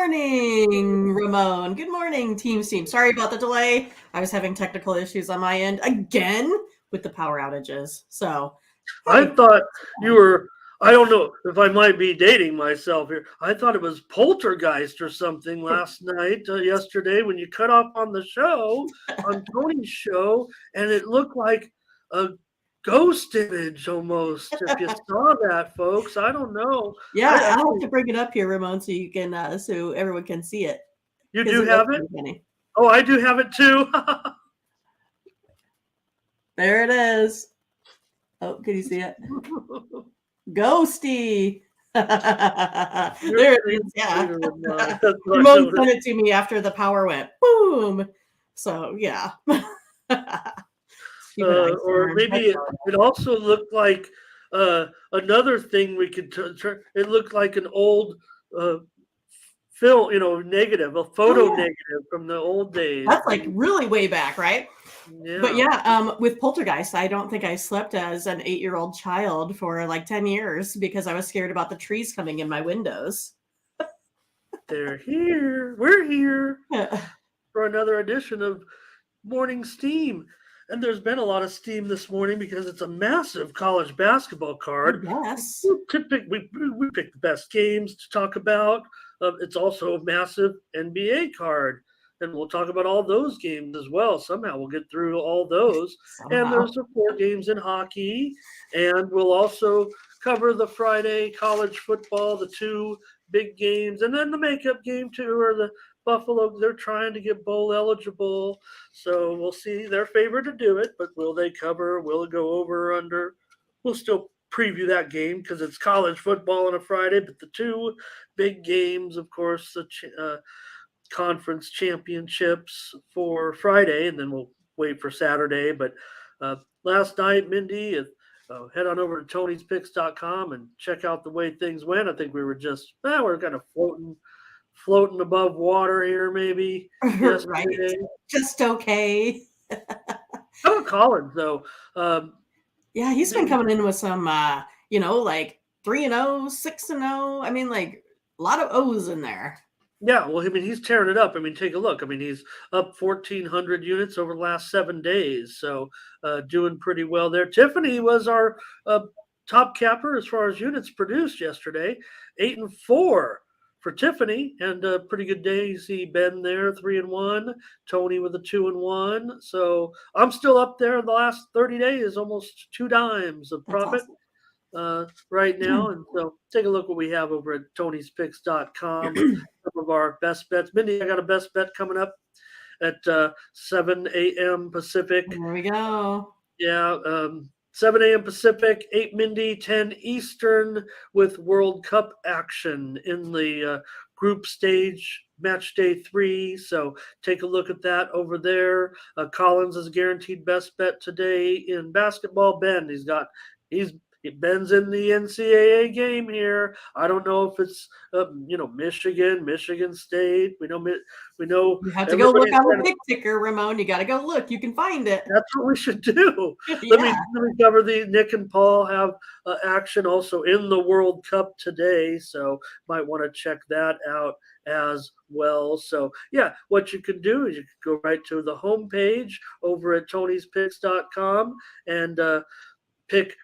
morning, Ramon. Good morning, Team Steam. Sorry about the delay. I was having technical issues on my end again with the power outages. So, I hey. thought you were, I don't know if I might be dating myself here. I thought it was Poltergeist or something last night, yesterday, when you cut off on the show, on Tony's show, and it looked like a ghost image almost. If you saw that, folks, I don't know. Yeah, I I'll have actually, to bring it up here, Ramon, so you can so everyone can see it you because do it was have it? pretty funny. Oh, I do have it too. There it is. Oh, can you see it? Ghosty. There it is. Yeah. That's what I Ramon noticed. sent it to me after the power went boom. So yeah. Stupid Or iceberg. maybe it also looked like another thing we could turn. It looked like an old uh, film, negative, a Oh photo yeah. negative from the old days. That's like really way back, right? But Yeah, yeah, with Poltergeist, I don't think I slept as an 8-year-old child for like 10 years because I was scared about the trees coming in my windows. they're here. We're here for another edition of Morning Steam. And there's been a lot of steam this morning because it's a massive college basketball card. Yes. We pick the best games to talk about. It's also a massive NBA card. And we'll talk about all those games as well. Somehow we'll get through all those. And Somehow. there's the 4 games in hockey. And we'll also cover the Friday college football, the 2 big games, and then the makeup game too, or the Buffalo. They're trying to get bowl eligible. So we'll see. They're favored to do it, but will they cover? Will it go over or under? We'll still preview that game because it's college football on a Friday. But the 2 big games, of course, the conference championships for Friday, and then we'll wait for Saturday. But last night, Mindy, head on over to Tony'sPicks.com and check out the way things went. I think we were just, we're kind of floating above water here, maybe Right. yesterday. Just okay. How about Collins though? Um, Yeah, he's been they, coming in with some like 3-0, 6-0. I mean, like a lot of O's in there. yeah, well, I mean, he's tearing it up. I mean, take a look. I mean, he's up 1,400 units over the last 7 days, so doing pretty well there. Tiffany was our top capper as far as units produced yesterday, 8-4 for Tiffany, and a pretty good day. You see Ben there, 3-1. Tony with a 2-1. So I'm still up there in the last 30 days, almost 2 dimes of That's profit awesome. right now. And so take a look what we have over at Tony'sPicks.com. Some of our best bets. Mindy, I got a best bet coming up at 7 a.m. Pacific. There we go. Yeah, 7 a.m. Pacific, 8 Mindy, 10 Eastern, with World Cup action in the group stage, match day 3. So take a look at that over there. Collins is guaranteed best bet today in basketball. He's Ben's in the NCAA game here. I don't know if it's Michigan State. We know You have to go look everybody's on kind the of. pick ticker, Ramon. You got to go look. You can find it. That's what we should do. Let me Yeah. cover the Nick and Paul have action also in the World Cup today, so might want to check that out as well. So yeah, what you can do is you can go right to the homepage over at Tony'sPicks.com and pick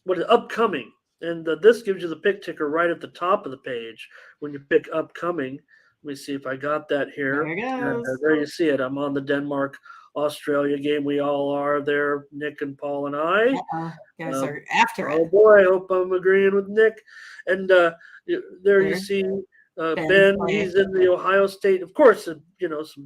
what is upcoming. And this gives you the pick ticker right at the top of the page when you pick upcoming. Let me see if I got that There here. it And goes. there you see it. I'm on the Denmark Australia game. We all are there, Nick and Paul and I. Uh-oh. You guys are after Oh it. boy, I hope I'm agreeing with Nick. And there you There's see Ben Ben. playing. He's in the Ohio State, of course. Some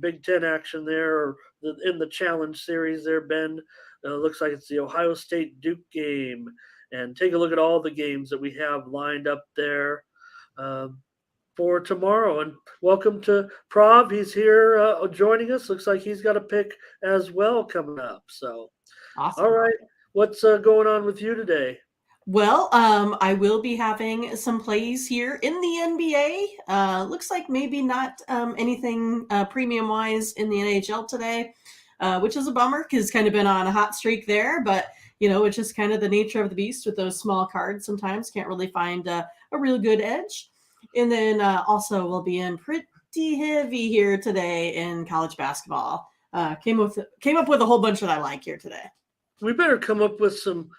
Big Ten action there, or in the Challenge Series there. Ben looks like it's the Ohio State Duke game. And take a look at all the games that we have lined up there for tomorrow. And welcome to Prav. He's here joining us. Looks like he's got a pick as well coming up. So, Awesome. all right. What's going on with you today? Well, I will be having some plays here in the NBA. Looks like maybe not anything premium wise in the NHL today, which is a bummer because it's kind of been on a hot streak there. But it's just kind of the nature of the beast with those small cards. Sometimes can't really find a real good edge. And then also we'll be in pretty heavy here today in college basketball. Came up with a whole bunch that I like here today. We better come up with some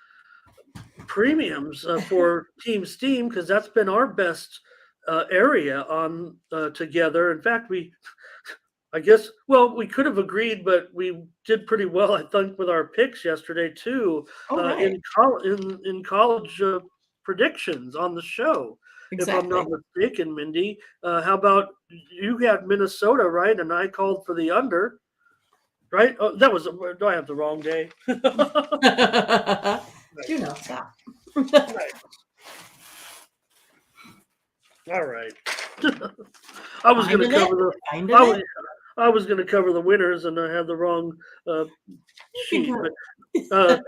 premiums for Team Steam because that's been our best area on together. In fact, I guess, well, we could have agreed, but we did pretty well, I think, with our picks yesterday too Oh, right. in college predictions on the show. If I'm not Exactly. mistaken, Mindy, how about you had Minnesota, right? And I called for the under, right? Oh, that was. Do I have the wrong day? Right, You know, stop. right. All right. I was going to Finding it. cover the. Finding I it. was. I was going to cover the winners, and I had the wrong uh, You can sheet. go. But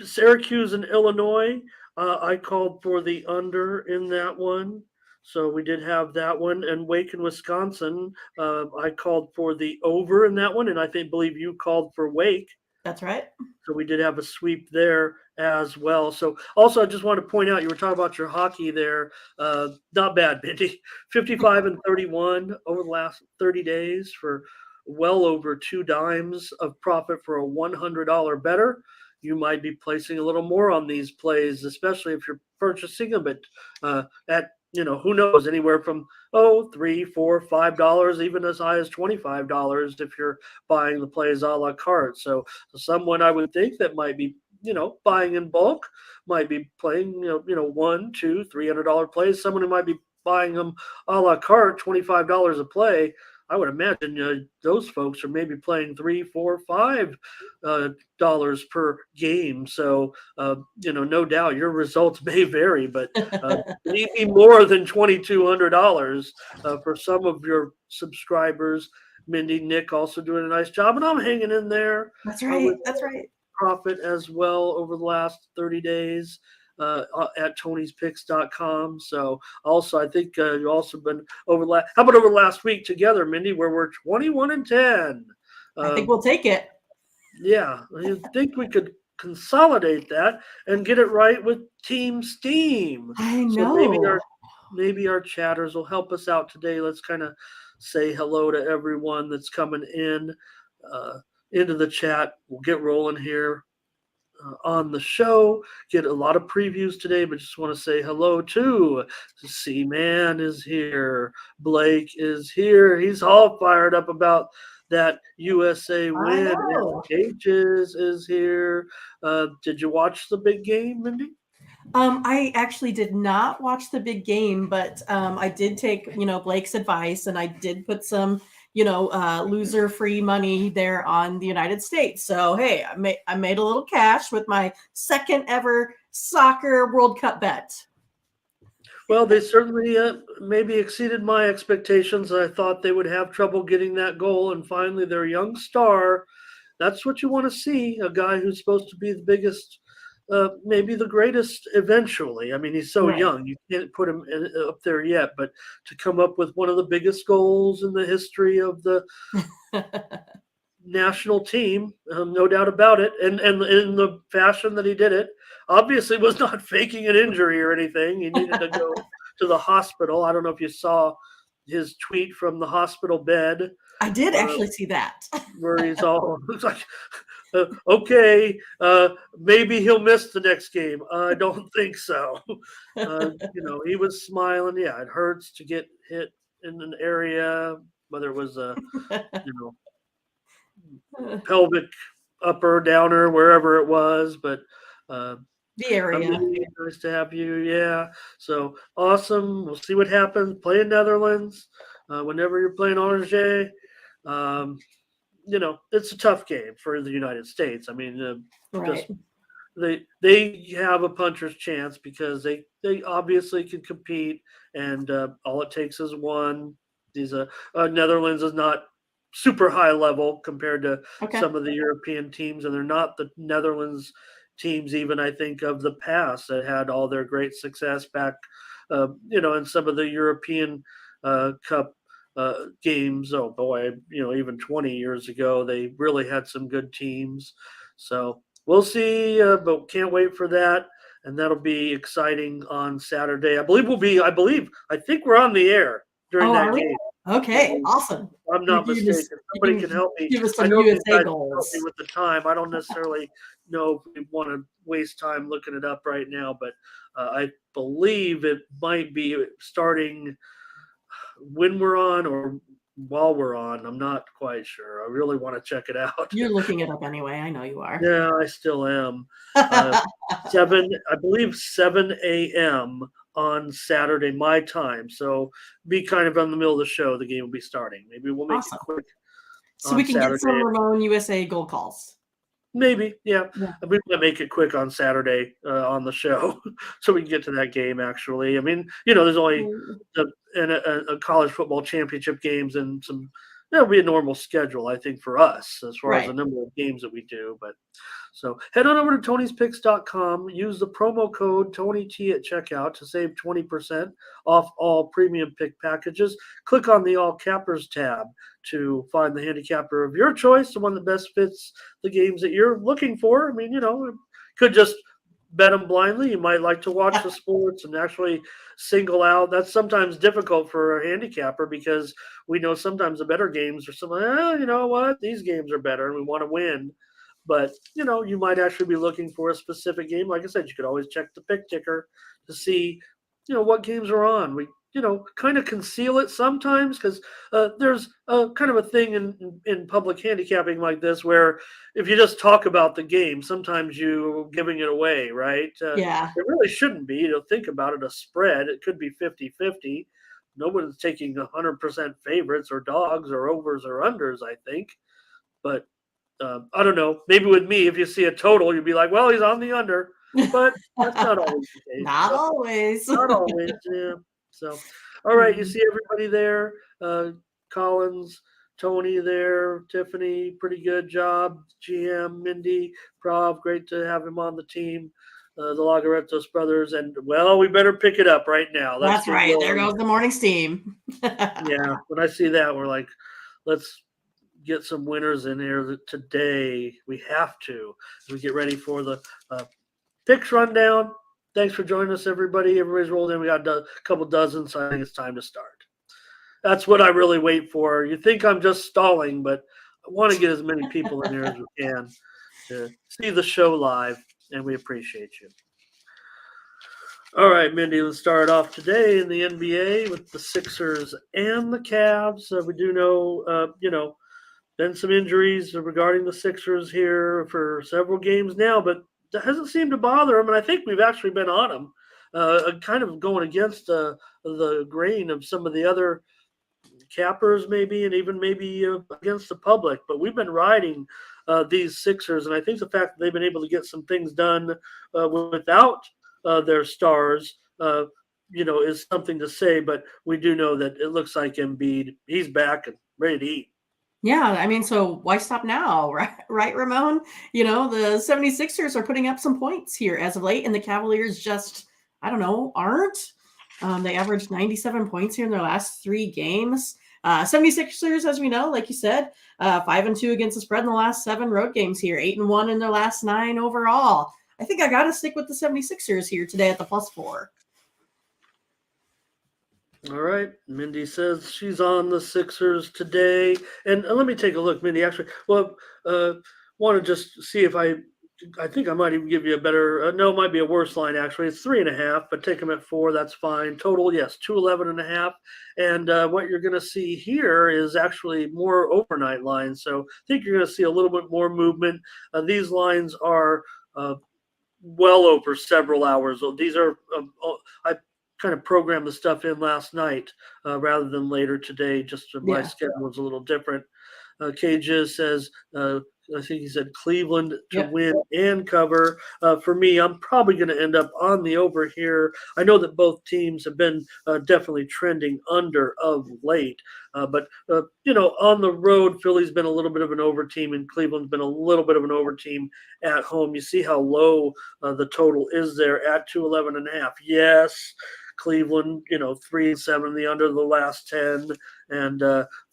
Syracuse and Illinois, I called for the under in that one. So we did have that one. And Wake and Wisconsin, I called for the over in that one. And I believe you called for Wake. That's right. So we did have a sweep there as well. So also, I just want to point out you were talking about your hockey there. Not bad, Mindy. 55 and 31 over the last 30 days for well over 2 dimes of profit for a $100 better. You might be placing a little more on these plays, especially if you're purchasing them at who knows, anywhere from $3, $4, $5, even as high as $25 if you're buying the plays a la carte. So someone I would think that might be buying in bulk might be playing one, two, $300 plays. Someone who might be buying them a la carte, $25 a play. I would imagine those folks are maybe playing three, four, $5 per game. So no doubt your results may vary, but maybe more than $2,200 for some of your subscribers. Mindy, Nick also doing a nice job, and I'm hanging in there That's with right. That's right. profit as well over the last 30 days at Tony'sPicks.com. So also, I think you also been how about over the last week together, Mindy, where we're 21 and 10. I think Um, we'll take it. yeah, I think we could consolidate that and get it right with Team Steam. I So know. maybe our chatters will help us out today. Let's kind of say hello to everyone that's coming uh, into the chat. We'll get rolling here on the show. Get a lot of previews today, but just want to say hello to C-Man is here. Blake is here. He's all fired up about that USA I win. And know. Cages is here. Did you watch the big game, Mindy? I actually did not watch the big game, but I did take Blake's advice, and I did put some loser free money there on the United States. So hey, I made a little cash with my second ever soccer World Cup bet. Well, they certainly maybe exceeded my expectations. I thought they would have trouble getting that goal, and finally, their young star. That's what you want to see, a guy who's supposed to be the biggest, maybe the greatest eventually. I mean, he's so Right. young, you can't put him up there yet, but to come up with one of the biggest goals in the history of the national team, no doubt about it, and in the fashion that he did it, obviously was not faking an injury or anything. He needed to go to the hospital. I don't know if you saw his tweet from the hospital bed I did uh, actually see that. where he's all looks like, okay, maybe he'll miss the next game. I don't think so. He was smiling. Yeah, it hurts to get hit in an area, whether it was a you know pelvic upper downer wherever it was, but uh, The area. nice to have you. Yeah, so awesome. We'll see what happens. Playing Netherlands, whenever you're playing Angers. Um, it's a tough game for the United States. I mean, just Right. they have a puncher's chance because they obviously can compete, and all it takes is one. These Netherlands is not super high level compared to Okay. some of the European teams, and they're not the Netherlands teams even I think of the past that had all their great success back, in some of the European Cup games. Oh boy, even 20 years ago, they really had some good teams. So we'll see, but can't wait for that. and that'll be exciting on Saturday. I think we're on the air during Oh, that are we? game. Okay, awesome. If I'm You not give mistaken. us, Somebody you can can help me. give us I some know these USA guys can help me goals. with the time. I don't necessarily know if we want to waste time looking it up right now, but I believe it might be starting when we're on or while we're on. I'm not quite sure. I really want to check it out. You're looking it up anyway. I know you are. Yeah, I still am. Uh, I believe 7 a.m. on Saturday, my time. So be kind of in the middle of the show. The game will be starting. Maybe we'll make it Awesome. quick So we on can get some Saturday. Ramon USA goal calls. Maybe, yeah. Yeah. We might make it quick on Saturday on the show, so we can get to that game. Actually, I mean, there's only a college football championship games and some. That'll be a normal schedule, I think, for us as far as the Right. number of games that we do. But so head on over to Tony'sPicks.com. Use the promo code TonyT at checkout to save 20% off all premium pick packages. Click on the All Cappers tab to find the handicapper of your choice, the one that best fits the games that you're looking for. I mean, could just bet them blindly. You might like to watch the sports and actually single out. That's sometimes difficult for a handicapper because we know sometimes the better games are something, you know what, these games are better and we want to win. But, you might actually be looking for a specific game. Like I said, you could always check the pick ticker to see, what games are on. We, kind of conceal it sometimes because there's a kind of a thing in public handicapping like this where if you just talk about the game, sometimes you're giving it away, right? Yeah. It really shouldn't be. Think about it, a spread. It could be 50-50. Nobody's taking 100% favorites or dogs or overs or unders, I think. But I don't know. Maybe with me, if you see a total, you'd be like, well, he's on the under. But that's not always the case. Not always. Not always, yeah. So, all right, you see everybody there. Collins, Tony there, Tiffany, pretty good job. GM, Mindy, Prav, great to have him on the team. The Lagaretos brothers, and well, we better pick it up right now. That's right. There goes the morning steam. Yeah, when I see that, we're like, let's get some winners in here today. We have to as we get ready for the picks rundown. Thanks for joining us, everybody. Everybody's rolled in. We got a couple dozen, so I think it's time to start. That's what I really wait for. You think I'm just stalling, but I want to get as many people in here as we can to see the show live, and we appreciate you. All right, Mindy, let's start off today in the NBA with the Sixers and the Cavs. We do know, been some injuries regarding the Sixers here for several games now, but that hasn't seemed to bother them, and I think we've actually been on them, kind of going against the grain of some of the other cappers maybe, and even maybe against the public. But we've been riding these Sixers, and I think the fact that they've been able to get some things done without their stars, is something to say. But we do know that it looks like Embiid, he's back and ready to eat. Yeah, I mean, so why stop now, right, Ramon? The 76ers are putting up some points here as of late, and the Cavaliers just, I don't know, aren't. They averaged 97 points here in their last 3 games. 76ers, as we know, like you said, 5-2 against the spread in the last 7 road games here, 8-1 in their last 9 overall. I think I got to stick with the 76ers here today at the +4. All right. Mindy says she's on the Sixers today. And let me take a look, Mindy. Actually, want to just see if I think I might even give you a better, no, it might be a worse line, actually. It's 3.5, but take them at 4. That's fine. Total, yes, 211.5. And what you're going to see here is actually more overnight lines. So I think you're going to see a little bit more movement. These lines are well over several hours. These are, I kind of programmed the stuff in last night rather than later today. Just my schedule was a little different. KJ says, I think he said Cleveland to win and cover. For me, I'm probably going to end up on the over here. I know that both teams have been definitely trending under of late. But on the road, Philly's been a little bit of an over team, and Cleveland's been a little bit of an over team at home. You see how low the total is there at 211.5. Yes, Cleveland, 3-7 the under the last 10, and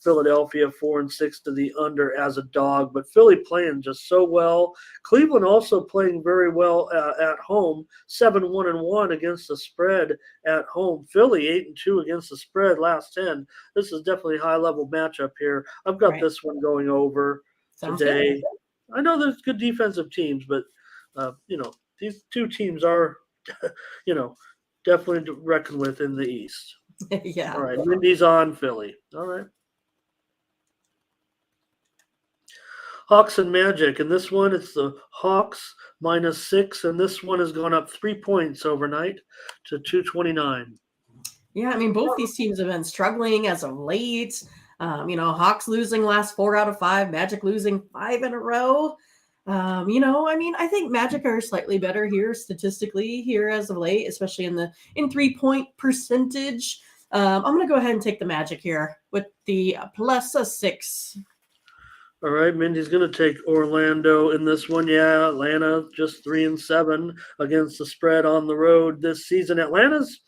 Philadelphia 4-6 to the under as a dog. But Philly playing just so well. Cleveland also playing very well at home, 7-1-1 against the spread at home. Philly 8-2 against the spread last 10. This is definitely a high level matchup here. I've got Right. this one going over Sounds today. good. I know there's good defensive teams, but these two teams are, definitely to reckon with in the East. Yeah. All right, Mindy's on Philly. All right. Hawks and Magic. And this one, it's the Hawks -6, and this one has gone up 3 points overnight to 229. Yeah, I mean, both these teams have been struggling as of late. Hawks losing last 4 out of 5, Magic losing 5 in a row. I think Magic are slightly better here statistically here as of late, especially in 3-point percentage. I'm going to go ahead and take the Magic here with the +6. All right, Mindy's going to take Orlando in this one. Yeah, Atlanta just 3-7 against the spread on the road this season. Atlanta's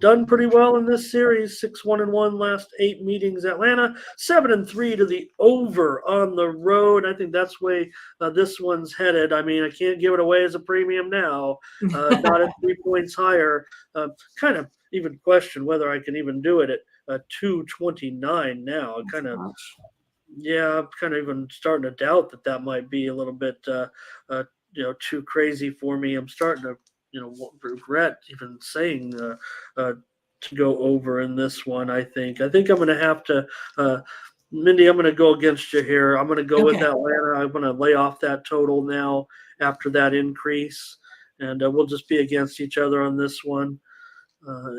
done pretty well in this series, 6-1-1 last 8 meetings. Atlanta 7-3 to the over on the road. I think that's way this one's headed. I mean, I can't give it away as a premium now. Not at 3 points higher. Kind of even question whether I can even do it at 229 now. I'm kind of even starting to doubt that might be a little bit too crazy for me. I'm starting to regret even saying to go over in this one. I think I'm going to have to, Mindy. I'm going to go against you here. I'm going to go with Atlanta. I'm going to lay off that total now after that increase, and we'll just be against each other on this one.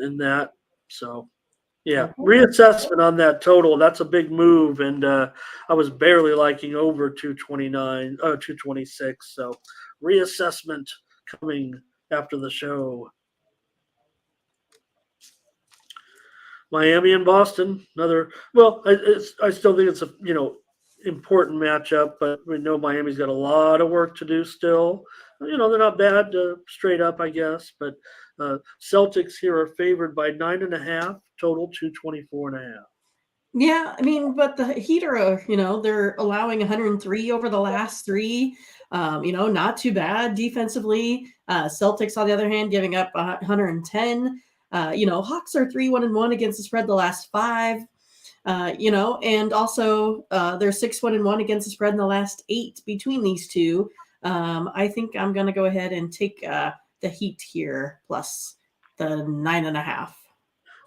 In that, so yeah, reassessment on that total. That's a big move, and I was barely liking over 226. So reassessment coming after the show. Miami and Boston, another. Well, I still think it's a important matchup, but we know Miami's got a lot of work to do still. They're not bad straight up, I guess, but Celtics here are favored by 9.5, total 224.5. Yeah, I mean, but the Heat are, they're allowing 103 over the last 3. Not too bad defensively. Celtics, on the other hand, giving up 110. Hawks are 3-1-1 against the spread the last 5. And also they're 6-1-1 against the spread in the last 8 between these two. I think I'm going to go ahead and take the Heat here plus the 9.5.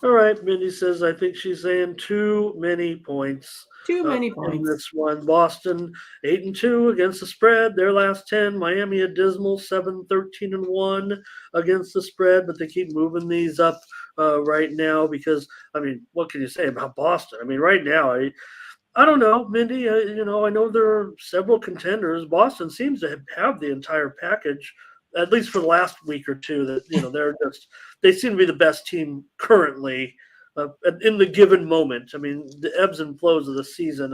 All right, Mindy says I think she's saying too many points. Too many points. In this one. Boston 8-2 against the spread. Their last 10. Miami a dismal 7-13-1 against the spread, but they keep moving these up right now because what can you say about Boston? Right now I don't know, Mindy. I know there are several contenders. Boston seems to have the entire package, at least for the last week or two. That they seem to be the best team currently in the given moment. The ebbs and flows of the season,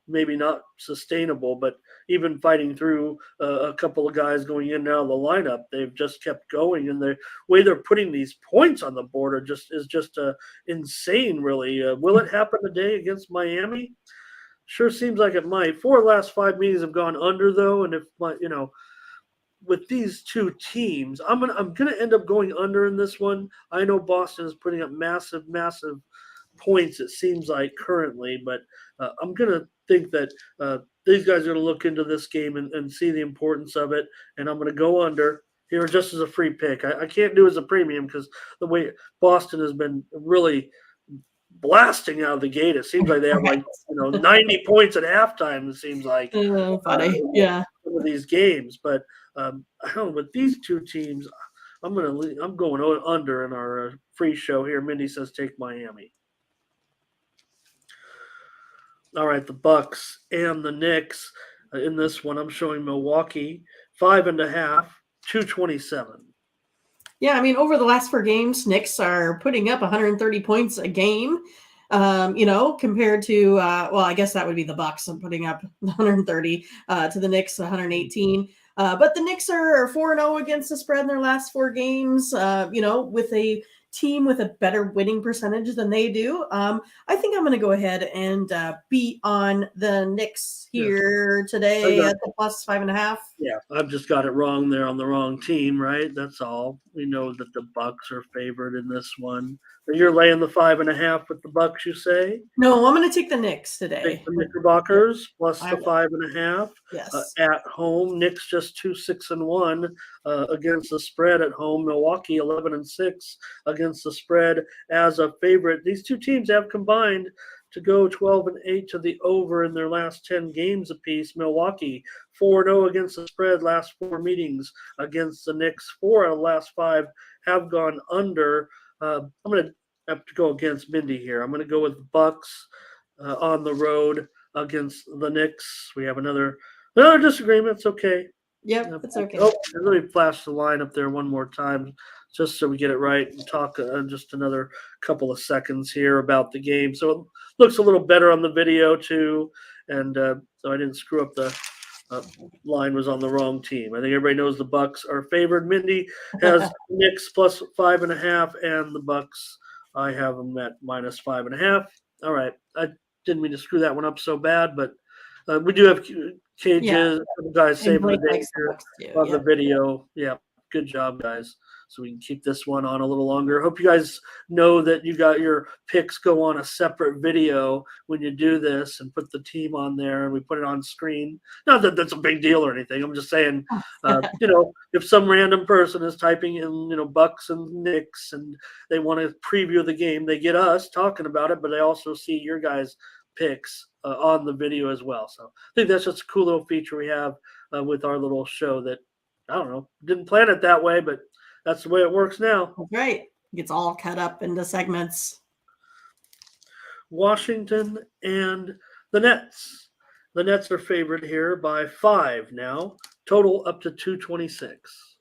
maybe not sustainable, but even fighting through a couple of guys going in and out of the lineup, they've just kept going, and the way they're putting these points on the board is just insane, really. Will it happen today against Miami? Sure seems like it might. 4 of the last 5 meetings have gone under, though, and if with these two teams, I'm gonna end up going under in this one. I know Boston is putting up massive points, it seems like currently, but I'm gonna think that these guys are gonna look into this game and see the importance of it, and I'm gonna go under here just as a free pick. I can't do it as a premium because the way Boston has been really blasting out of the gate, it seems like they have 90 points at halftime. It seems like funny, yeah. Some of these games, but I don't know. With these two teams, I'm going under in our free show here. Mindy says take Miami. All right, the Bucks and the Knicks in this one. I'm showing Milwaukee 5.5, 227. Yeah, over the last 4 games, Knicks are putting up 130 points a game. Compared to I guess that would be the Bucks putting up 130 to the Knicks 118. But the Knicks are 4-0 against the spread in their last 4 games. With a team with a better winning percentage than they do. I think I'm going to go ahead and beat on the Knicks Yeah. here today at the plus 5.5. Yeah, I've just got it wrong there on the wrong team, right? That's all. We know that the Bucks are favored in this one. You're laying the 5.5 with the Bucks, you say? No, I'm going to take the Knicks today. Take the Knickerbockers plus I the will. 5.5 Yes. at home. Knicks just 2-6-1 against the spread at home. Milwaukee 11-6 against the spread as a favorite. These two teams have combined to go 12-8 to the over in their last 10 games apiece. Milwaukee 4-0 against the spread last 4 meetings against the Knicks. 4 out of the last 5 have gone under. I'm going to have to go against Mindy here. I'm going to go with Bucks on the road against the Knicks. We have another disagreement. It's okay. Yep, it's okay. Oh, let me flash the line up there one more time just so we get it right and talk just another couple of seconds here about the game. So it looks a little better on the video too. And so I didn't screw up the line was on the wrong team. I think everybody knows the Bucks are favored. Mindy has Knicks plus 5.5 and the Bucks, I have them at minus 5.5. All right. I didn't mean to screw that one up so bad, but we do have cages. Guys saving the day here on the video. Yeah, good job, guys. So we can keep this one on a little longer. Hope you guys know that you got your picks go on a separate video when you do this and put the team on there and we put it on screen. Not that that's a big deal or anything. I'm just saying, if some random person is typing in, Bucks and Knicks and they want to preview the game, they get us talking about it, but they also see your guys' picks on the video as well. So I think that's just a cool little feature we have with our little show that, I don't know, didn't plan it that way, but that's the way it works now. That's right. It gets all cut up into segments. Washington and the Nets. The Nets are favored here by 5 now. Total up to 226.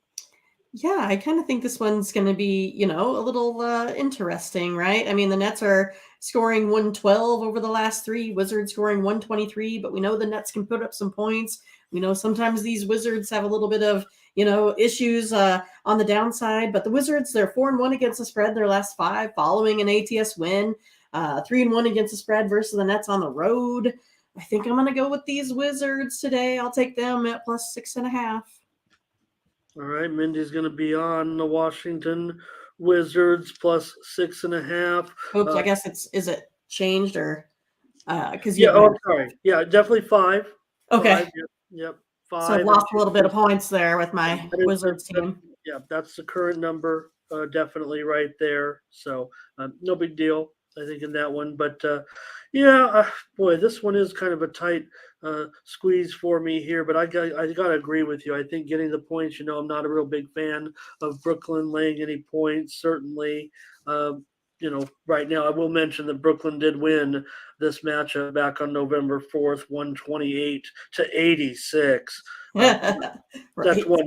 Yeah, I kind of think this one's going to be, a little interesting, right? I mean, the Nets are scoring 112 over the last 3, Wizards scoring 123, but we know the Nets can put up some points. We know sometimes these Wizards have a little bit of, issues on the downside, but the Wizards, they're 4-1 against the spread their last 5 following an ATS win, 3-1 against the spread versus the Nets on the road. I think I'm going to go with these Wizards today. I'll take them at plus 6.5. All right, Mindy's going to be on the Washington Wizards plus 6.5. Oops, I guess is it changed or because I'm sorry. Yeah, definitely 5. Okay. 5, yep. 5. So I've lost a little bit of points there with my Wizards team. Yeah, that's the current number, definitely right there. So no big deal, I think, in that one. But boy, this one is kind of a tight squeeze for me here. But I got to agree with you. I think getting the points. I'm not a real big fan of Brooklyn laying any points. Certainly. Right now, I will mention that Brooklyn did win this matchup back on November 4th, 128-86. Right. That's one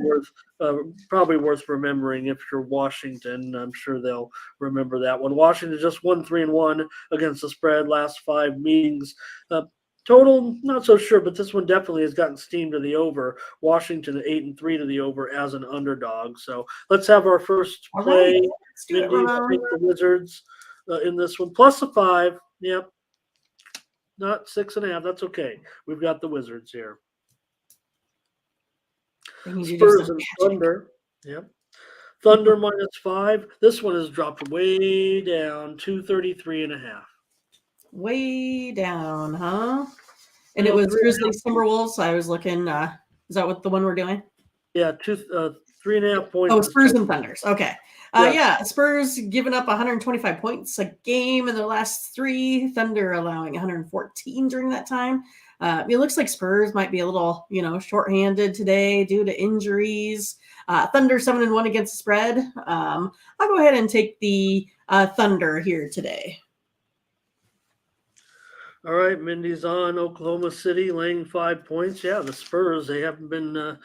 probably worth remembering if you're Washington. I'm sure they'll remember that one. Washington just won 3-1 against the spread last 5 meetings. Total, not so sure, but this one definitely has gotten steamed to the over. Washington 8-3 to the over as an underdog. So let's have our first play. Right. Let's do it, Take the Wizards in this one. Plus a 5. Yep. Not 6.5. That's okay. We've got the Wizards here. Spurs and Thunder. Yep. Thunder minus 5. This one has dropped way down, 233.5. Way down, huh? And it was Grizzlies Timberwolves. I was looking. Is that what the one we're doing? Yeah, 3.5 points. Oh, Spurs and Thunders. Okay. Spurs giving up 125 points a game in their last 3. Thunder allowing 114 during that time. It looks like Spurs might be a little, shorthanded today due to injuries. Thunder 7-1 against the spread. I'll go ahead and take the Thunder here today. All right, Mindy's on Oklahoma City laying 5 points. Yeah, the Spurs, they haven't been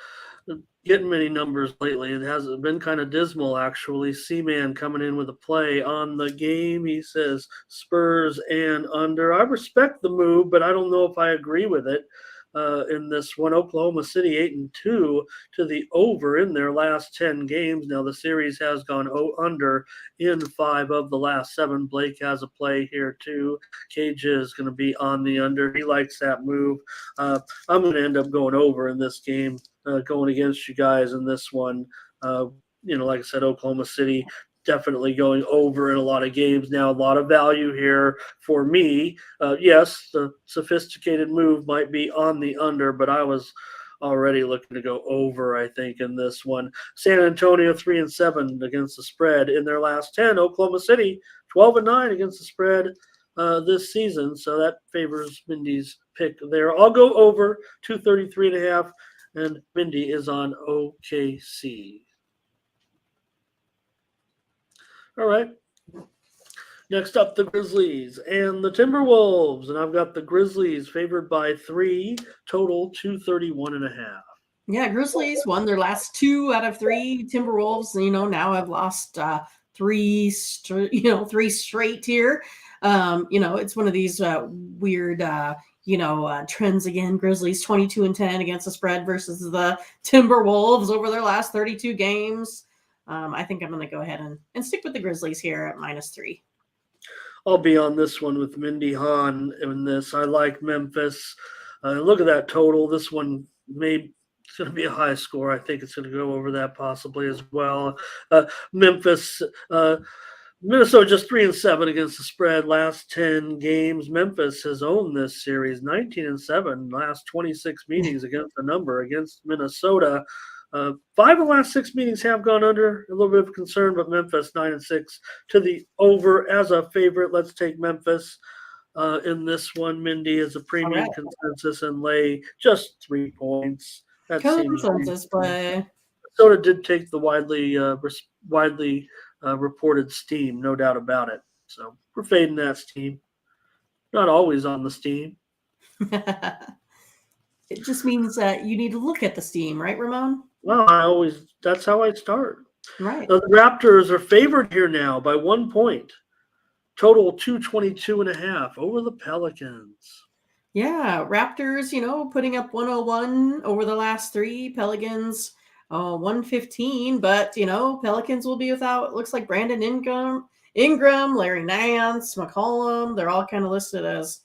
getting many numbers lately. It has been kind of dismal, actually. C-Man coming in with a play on the game. He says Spurs and under. I respect the move, but I don't know if I agree with it. in this one. Oklahoma City 8-2 to the over in their last 10 games. Now the series has gone under in 5 of the last 7. Blake has a play here too. Cage is going to be on the under. He likes that move. I'm going to end up going over in this game, going against you guys in this one. Like I said, Oklahoma City definitely going over in a lot of games now. A lot of value here for me. Yes, the sophisticated move might be on the under, but I was already looking to go over, I think, in this one. San Antonio 3-7 against the spread in their last 10. Oklahoma City 12-9 against the spread this season. So that favors Mindy's pick there. I'll go over 233.5, and Mindy is on OKC. All right. Next up, the Grizzlies and the Timberwolves. And I've got the Grizzlies favored by 3, total 231.5. Yeah, Grizzlies won their last 2 out of 3. Timberwolves, now have lost 3 straight here. It's one of these weird trends again. Grizzlies 22-10 against the spread versus the Timberwolves over their last 32 games. I think I'm going to go ahead and stick with the Grizzlies here at -3. I'll be on this one with Mindy Hahn in this. I like Memphis. Look at that total. This one it's going to be a high score. I think it's going to go over that possibly as well. Memphis, Minnesota just 3-7 against the spread. Last 10 games, Memphis has owned this series 19-7. Last 26 meetings against the number against Minnesota. 5 of the last 6 meetings have gone under. A little bit of concern, but Memphis 9-6 to the over as a favorite. Let's take Memphis in this one. Mindy is a premium consensus and lay just 3 points. That consensus play. Minnesota did take the widely reported steam, no doubt about it. So we're fading that steam. Not always on the steam. It just means that you need to look at the steam, right, Ramon? Well, that's how I start. Right. The Raptors are favored here now by 1 point. Total 222.5 over the Pelicans. Yeah, Raptors, putting up 101 over the last 3. Pelicans, 115. But, Pelicans will be without, it looks like Brandon Ingram, Larry Nance, McCollum. They're all kind of listed as,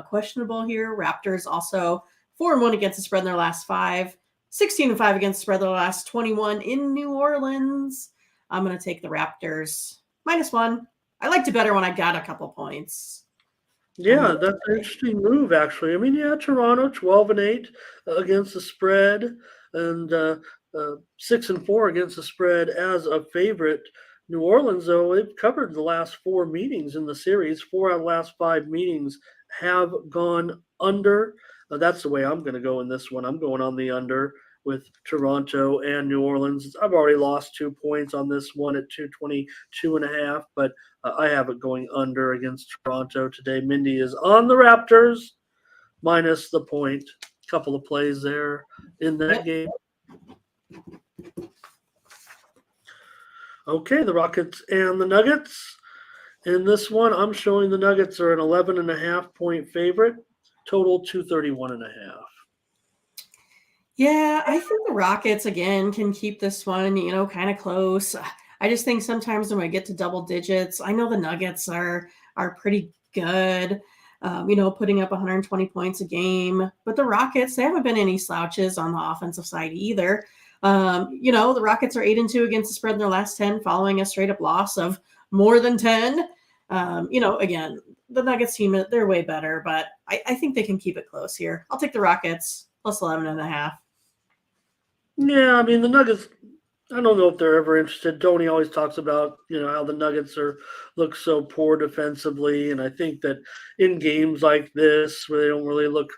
questionable here. Raptors also 4-1 against the spread in their last 5. 16-5 against the spread their last 21 in New Orleans. I'm going to take the Raptors -1. I liked it better when I got a couple points. Yeah, that's an interesting move, actually. I mean, Toronto 12-8 against the spread, and 6-4 against the spread as a favorite. New Orleans, though, they've covered the last 4 meetings in the series. 4 out of the last 5 meetings have gone under. That's the way I'm going to go in this one. I'm going on the under with Toronto and New Orleans. I've already lost 2 points on this one at 222.5, but I have it going under against Toronto today. Mindy is on the Raptors minus the point. Couple of plays there in that game. Okay, the Rockets and the Nuggets. In this one, I'm showing the Nuggets are an 11.5 point favorite. Total 231.5. Yeah, I think the Rockets, again, can keep this one, kind of close. I just think sometimes when I get to double digits, I know the Nuggets are pretty good, putting up 120 points a game. But the Rockets, they haven't been any slouches on the offensive side either. The Rockets are 8-2 against the spread in their last 10, following a straight-up loss of more than 10. Again, the Nuggets team, they're way better, but I think they can keep it close here. I'll take the Rockets plus 11.5. Yeah, I mean, the Nuggets, I don't know if they're ever interested. Tony always talks about, how the Nuggets look so poor defensively. And I think that in games like this, where they don't really look,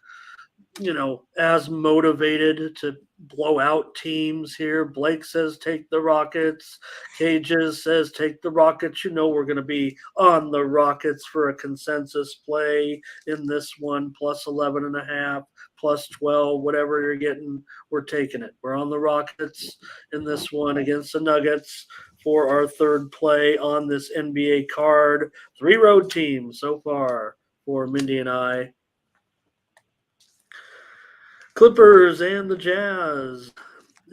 as motivated to blow out teams here. Blake says take the Rockets. Cages says take the Rockets. We're going to be on the Rockets for a consensus play in this one, plus 11.5, plus 12, whatever you're getting, we're taking it. We're on the Rockets in this one against the Nuggets for our third play on this NBA card. 3 road teams so far for Mindy and I. Clippers and the Jazz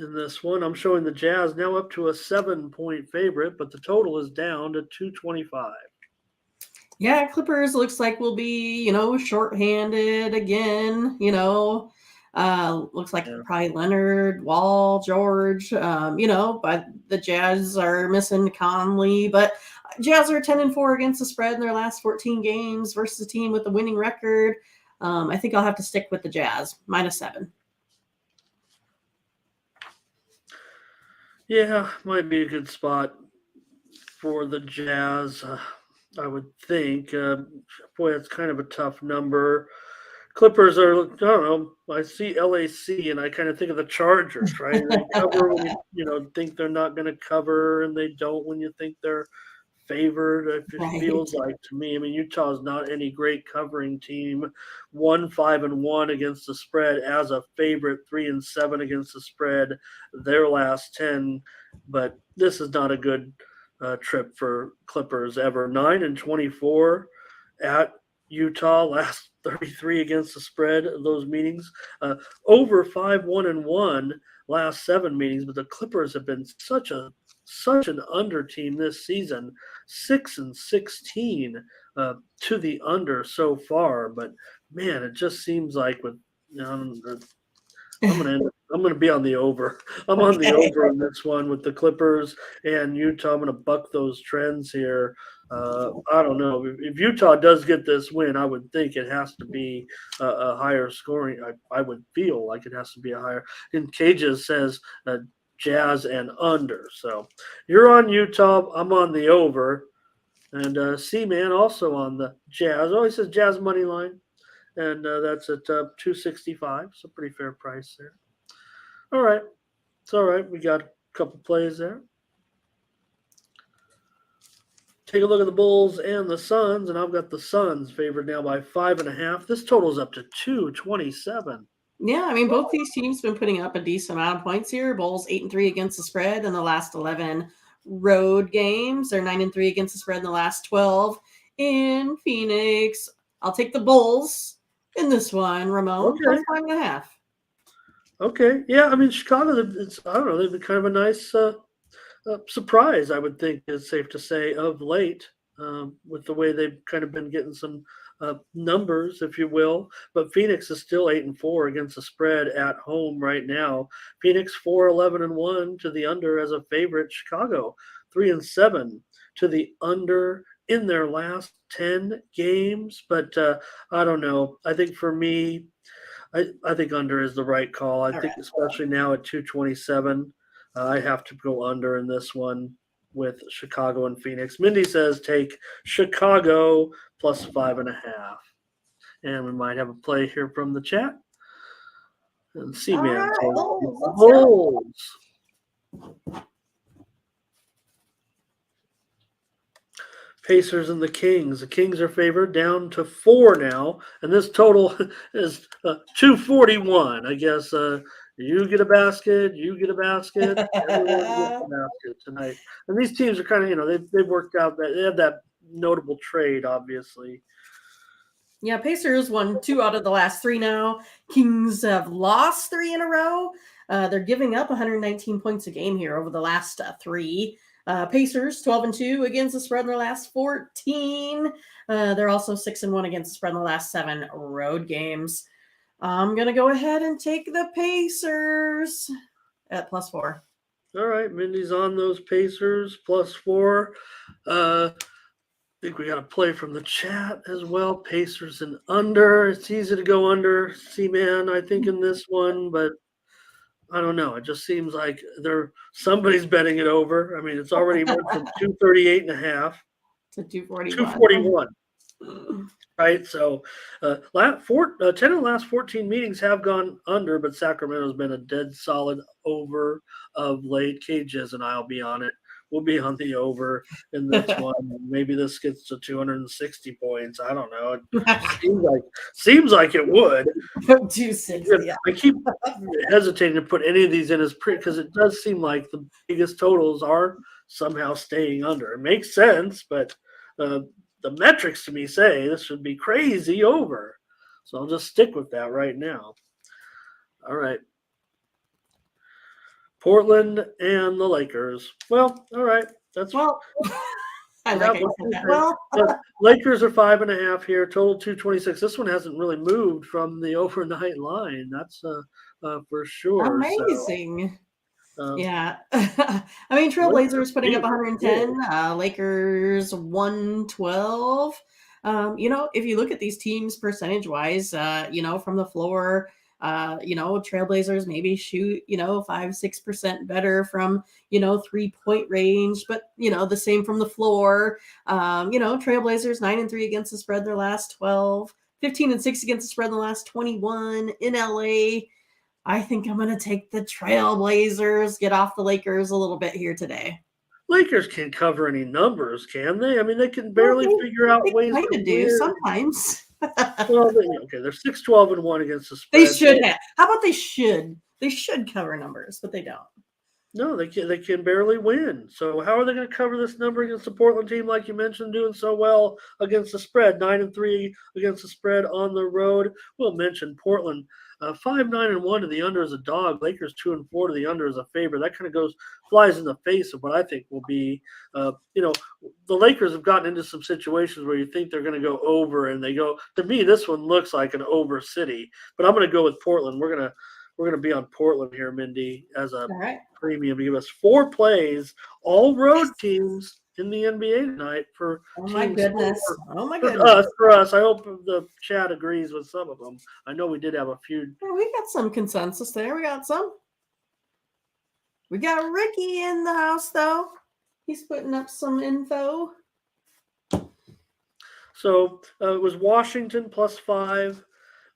in this one. I'm showing the Jazz now up to a 7-point favorite, but the total is down to 225. Yeah, Clippers looks like we'll be, shorthanded again, looks like Yeah. probably Leonard, Wall, George, but the Jazz are missing Conley, but Jazz are 10-4 against the spread in their last 14 games versus a team with a winning record. I think I'll have to stick with the Jazz, -7. Yeah, might be a good spot for the Jazz. I would think. Boy, it's kind of a tough number. Clippers are, I don't know. I see LAC and I kind of think of the Chargers, right? They cover when you think they're not going to cover, and they don't when you think they're favored. It Right. feels like to me. I mean, Utah's not any great covering team. 1-5-1 against the spread as a favorite. 3-7 against the spread. Their last 10, but this is not a good trip for Clippers ever. 9-24 at Utah, last 33 against the spread of those meetings. Over 5-1-1 last 7 meetings, but the Clippers have been such an under team this season. 6-16 to the under so far, but man, it just seems like with I'm gonna be on the over. I'm on the Okay. over in this one with the Clippers and Utah. I'm gonna buck those trends here. I don't know if Utah does get this win. I would think it has to be a higher scoring. I would feel like it has to be a higher. And Cages says Jazz and under. So you're on Utah. I'm on the over, and C-Man also on the Jazz. Oh, he says Jazz money line, and that's at 265. So pretty fair price there. All right. It's all right. We got a couple plays there. Take a look at the Bulls and the Suns, and I've got the Suns favored now by 5.5. This total's up to 227. Yeah, I mean, both these teams have been putting up a decent amount of points here. Bulls 8-3 against the spread in the last 11 road games. They're 9-3 against the spread in the last 12 in Phoenix. I'll take the Bulls in this one, Ramon, Okay. +5.5. Okay. Yeah, I mean, Chicago, I don't know, they've been kind of a nice surprise, I would think, is safe to say, of late, with the way they've kind of been getting some numbers, if you will. But Phoenix is still 8-4 against the spread at home right now. Phoenix 4-11-1 to the under as a favorite. Chicago 3-7 to the under in their last 10 games. But I don't know. I think for me, I think under is the right call. I think especially now at 227. I have to go under in this one with Chicago and Phoenix. Mindy says take Chicago +5.5. And we might have a play here from the chat. And C-Man says Bulls. Pacers and the Kings. The Kings are favored down to 4 now, and this total is 241. I guess you get a basket, you get a basket, everyone gets a basket tonight. And these teams are kind of, they've worked out that they have that notable trade, obviously. Yeah, Pacers won 2 out of the last 3 now. Kings have lost 3 in a row. They're giving up 119 points a game here over the last 3. Pacers 12-2 against the spread in their last 14. They're also 6-1 against the spread in the last 7 road games. I'm gonna go ahead and take the Pacers at +4. All right, Mindy's on those Pacers +4. I think we got a play from the chat as well. Pacers and under. It's easy to go under, C-Man, I think, in this one, but I don't know. It just seems like somebody's betting it over. I mean, it's already went from 238.5 to 241. 241. Right? So 10 of the last 14 meetings have gone under, but Sacramento's been a dead solid over of late. Cages and I'll be on it. We'll be on the over in this one. Maybe this gets to 260 points. I don't know. It seems like it would. 260. Yeah. I keep hesitating to put any of these in as because it does seem like the biggest totals are somehow staying under. It makes sense, but the metrics to me say this should be crazy over. So I'll just stick with that right now. All right. Portland and the Lakers. Well, all right. That's Well, I yeah, like how you what said do you that. think? Well, The Lakers are 5.5 here, total 226. This one hasn't really moved from the overnight line. That's for sure. So amazing. um, Yeah. I mean, Lakers Trailblazers putting up being 110, big. Lakers 112. If you look at these teams percentage wise, from the floor, Trailblazers maybe shoot, 5-6% better from, 3-point range, but, the same from the floor. Trailblazers 9-3 against the spread their last 12, 15-6 against the spread in the last 21 in LA. I think I'm going to take the Trailblazers, get off the Lakers a little bit here today. Lakers can't cover any numbers, can they? I mean, they can Well, barely figure out they ways kind to of do win. sometimes. Well, okay, they're 6-12-1 against the They spread. should have. How about they should? They should cover numbers, but they don't. No, they can. They can barely win. So how are they going to cover this number against the Portland team, like you mentioned, doing so well against the spread, 9-3 against the spread on the road? We'll mention Portland, 5-9-1 to the under as a dog. Lakers 2-4 to the under as a favorite. That kind of flies in the face of what I think will be. The Lakers have gotten into some situations where you think they're going to go over, and they go. To me, this one looks like an over city, but I'm going to go with Portland. We're gonna be on Portland here, Mindy, as a All right. premium. You give us 4 plays, all road teams in the NBA tonight for Oh my teams goodness. Oh my for goodness. us. For us, I hope the chat agrees with some of them. I know we did have a few. Yeah, we got some consensus there. We got some. We got Ricky in the house, though. He's putting up some info. So it was Washington +5.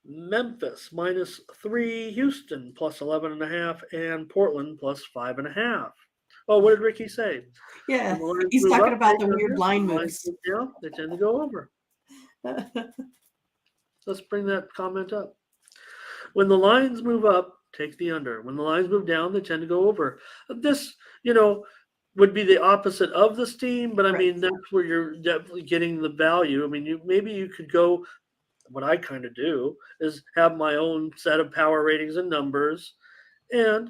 Memphis -3, Houston +11.5, and Portland +5.5. Oh, what did Ricky say? Yeah, When the lines he's move talking up, about they the go weird under. line When the lines moves. move down, they tend to go over. Let's bring that comment up. When the lines move up, take the under. When the lines move down, they tend to go over. This, would be the opposite of the steam, but I Right. mean that's where you're definitely getting the value. I mean, you could go. What I kind of do is have my own set of power ratings and numbers, and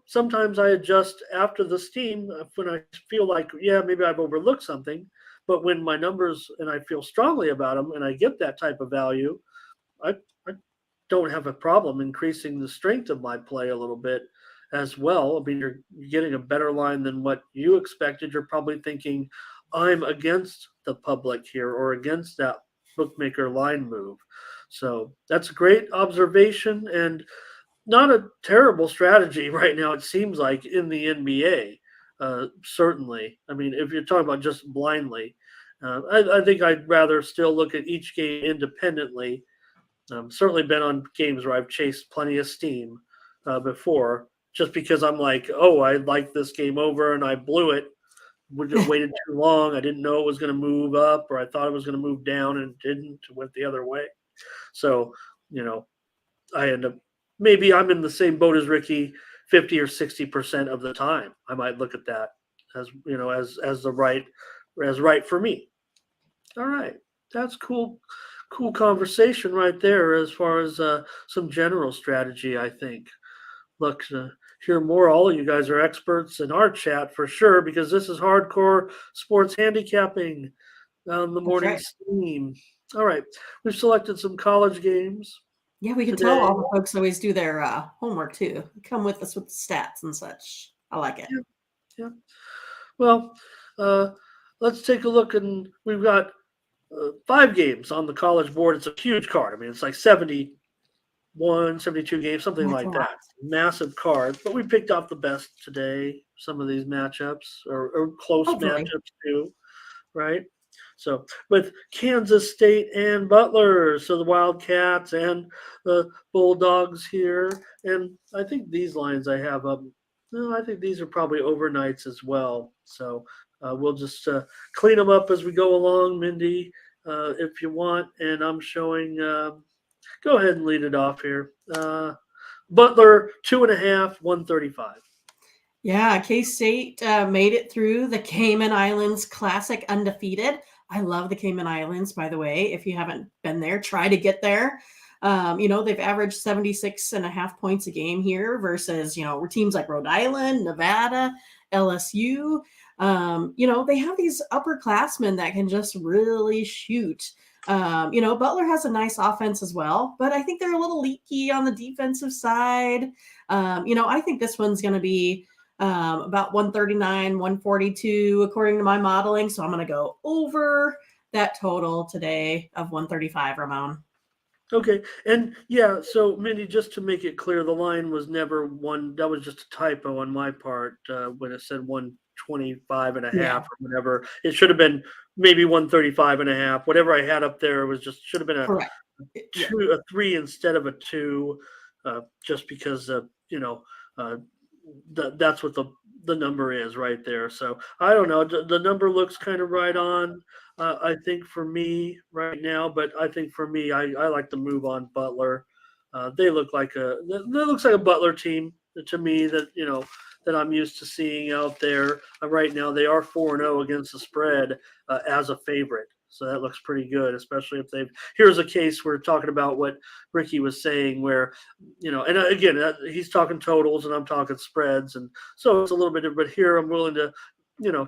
sometimes I adjust after the steam when I feel like, yeah, maybe I've overlooked something. But when my numbers and I feel strongly about them and I get that type of value, I, I don't have a problem increasing the strength of my play a little bit as well. I mean, you're getting a better line than what you expected. You're probably thinking, I'm against the public here or against that bookmaker line move. So that's a great observation and not a terrible strategy right now, it seems like, in the NBA. Certainly. I mean, if you're talking about just blindly, I think I'd rather still look at each game independently. Certainly been on games where I've chased plenty of steam before, just because I'm like, oh, I like this game over and I blew it. We just waited too long. I didn't know it was going to move up, or I thought it was going to move down and it didn't. It went the other way. So, I end up maybe I'm in the same boat as Ricky 50 or 60% of the time. I might look at that as as right for me. All right. That's cool. Cool conversation right there as far as some general strategy, I think. Look to hear more. All of you guys are experts in our chat for sure, because this is hardcore sports handicapping on the That's morning right. steam. All right. We've selected some college games. Yeah, we can Today. tell all the folks always do their homework too. Come with us with the stats and such. I like it. Yeah. Well, let's take a look, and we've got 5 games on the college board. It's a huge card. I mean, it's like 71, 72 games, something That's a like lot. that. Massive card. But we picked out the best today. Some of these matchups or close Hopefully. matchups too, right? So with Kansas State and Butler, so the Wildcats and the Bulldogs here, and I think these lines I have up. No, I think these are probably overnights as well. So we'll just clean them up as we go along, Mindy, if you want. And I'm showing. Go ahead and lead it off here. Butler 2.5, 135. Yeah, K-State made it through the Cayman Islands Classic undefeated. I love the Cayman Islands, by the way. If you haven't been there, try to get there. They've averaged 76.5 points a game here versus, teams like Rhode Island, Nevada, LSU. They have these upperclassmen that can just really shoot. Butler has a nice offense as well, but I think they're a little leaky on the defensive side. I think this one's going to be about 139, 142, according to my modeling. So I'm going to go over that total today of 135, Ramon. Okay. And yeah, so Mindy, just to make it clear, the line was never one. That was just a typo on my part when it said 125 and a half or whatever. It should have been maybe 135 and a half. Whatever I had up there was just should have been Correct. a 3 instead of a 2, just because that's what the number is right there. So I don't know. The number looks kind of right on. I think for me right now, but I think for me, I like to move on Butler. They look like that looks like a Butler team to me that I'm used to seeing out there. Right now, they are 4-0 against the spread as a favorite. So that looks pretty good, especially if they've. Here's a case we're talking about what Ricky was saying, where, and again, he's talking totals and I'm talking spreads, and so it's a little bit different. But here, I'm willing to,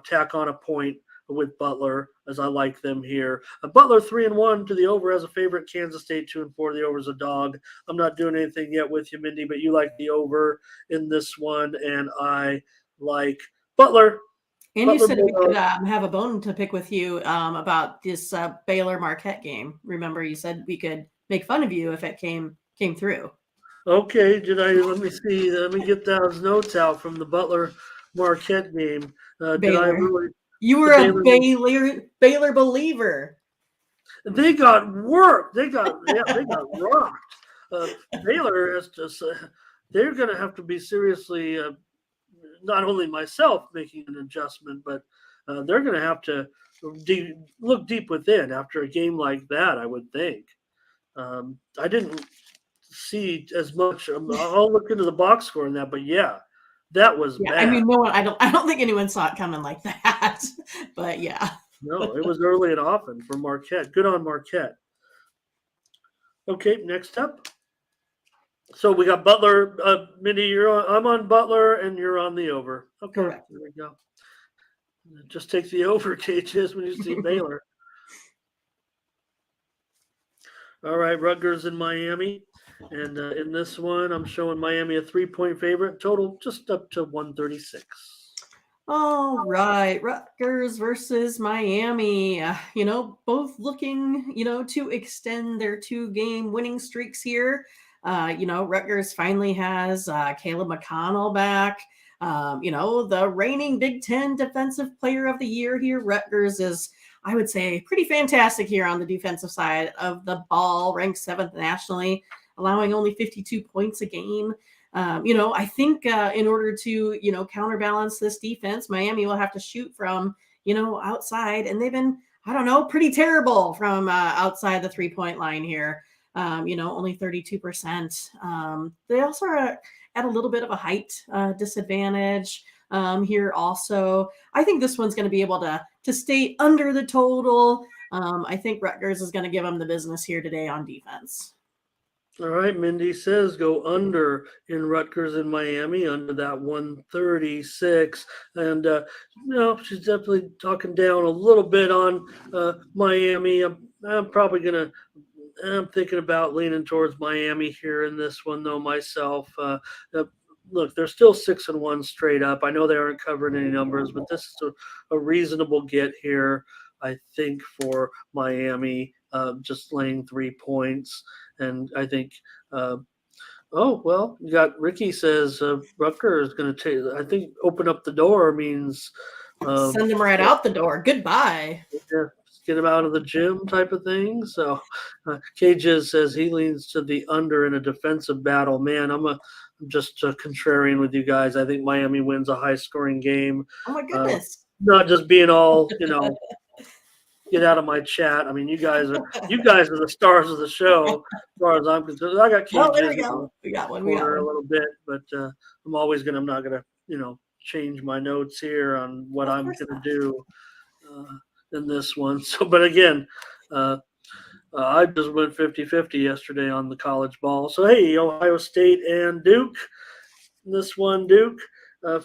tack on a point with Butler as I like them here. Butler 3-1 to the over as a favorite. Kansas State 2-4 to the over as a dog. I'm not doing anything yet with you, Mindy, but you like the over in this one, and I like Butler. And you said we could have a bone to pick with you about this Baylor Marquette game. Remember, you said we could make fun of you if it came through. Okay, let me see. Let me get those notes out from the Butler Marquette game. Did I really? You were a Baylor believer. They got worked. They got rocked. Baylor has just. They're going to have to be seriously. Not only myself making an adjustment, but they're going to have to look deep within after a game like that, I would think. I didn't see as much. I'll look into the box score on that, but yeah, that was bad. I mean, I don't think anyone saw it coming like that, but yeah. No, it was early and often for Marquette. Good on Marquette. Okay, next up. So we got Butler. Mindy, I'm on Butler, and you're on the over. Okay, correct. There we go. Just take the over, cages, when you see Baylor. All right, Rutgers and Miami. And in this one, I'm showing Miami a 3-point favorite. Total just up to 136. All right, Rutgers versus Miami. Both looking, to extend their 2-game winning streaks here. Rutgers finally has Caleb McConnell back. The reigning Big Ten Defensive Player of the Year here. Rutgers is, I would say, pretty fantastic here on the defensive side of the ball, ranked 7th nationally, allowing only 52 points a game. I think in order to, counterbalance this defense, Miami will have to shoot from, outside. And they've been, pretty terrible from outside the 3-point line here. Only 32%. They also are at a little bit of a height disadvantage here also. I think this one's going to be able to stay under the total. I think Rutgers is going to give them the business here today on defense. All right, Mindy says go under in Rutgers and Miami, under that 136. And, she's definitely talking down a little bit on Miami. I'm probably going to I'm thinking about leaning towards Miami here in this one, though, myself. Look, they're still 6-1 straight up. I know they aren't covering any numbers, but this is a reasonable get here, I think, for Miami, just laying 3 points. And I think, you got Ricky says Rutgers is going to take, I think, open up the door means send them right out the door. Goodbye. Yeah, get him out of the gym type of thing. So Cages says he leans to the under in a defensive battle. Man, I'm just contrarian with you guys. I think Miami wins a high scoring game. Oh my goodness. Not just being all, get out of my chat. I mean, you guys are the stars of the show as far as I'm concerned. I got Cages. There we go. We got one. A little bit, but I'm not going to, change my notes here on what I'm going to do in this one. So, but again, I just went 50-50 yesterday on the college ball. So, hey, Ohio State and Duke. This one, Duke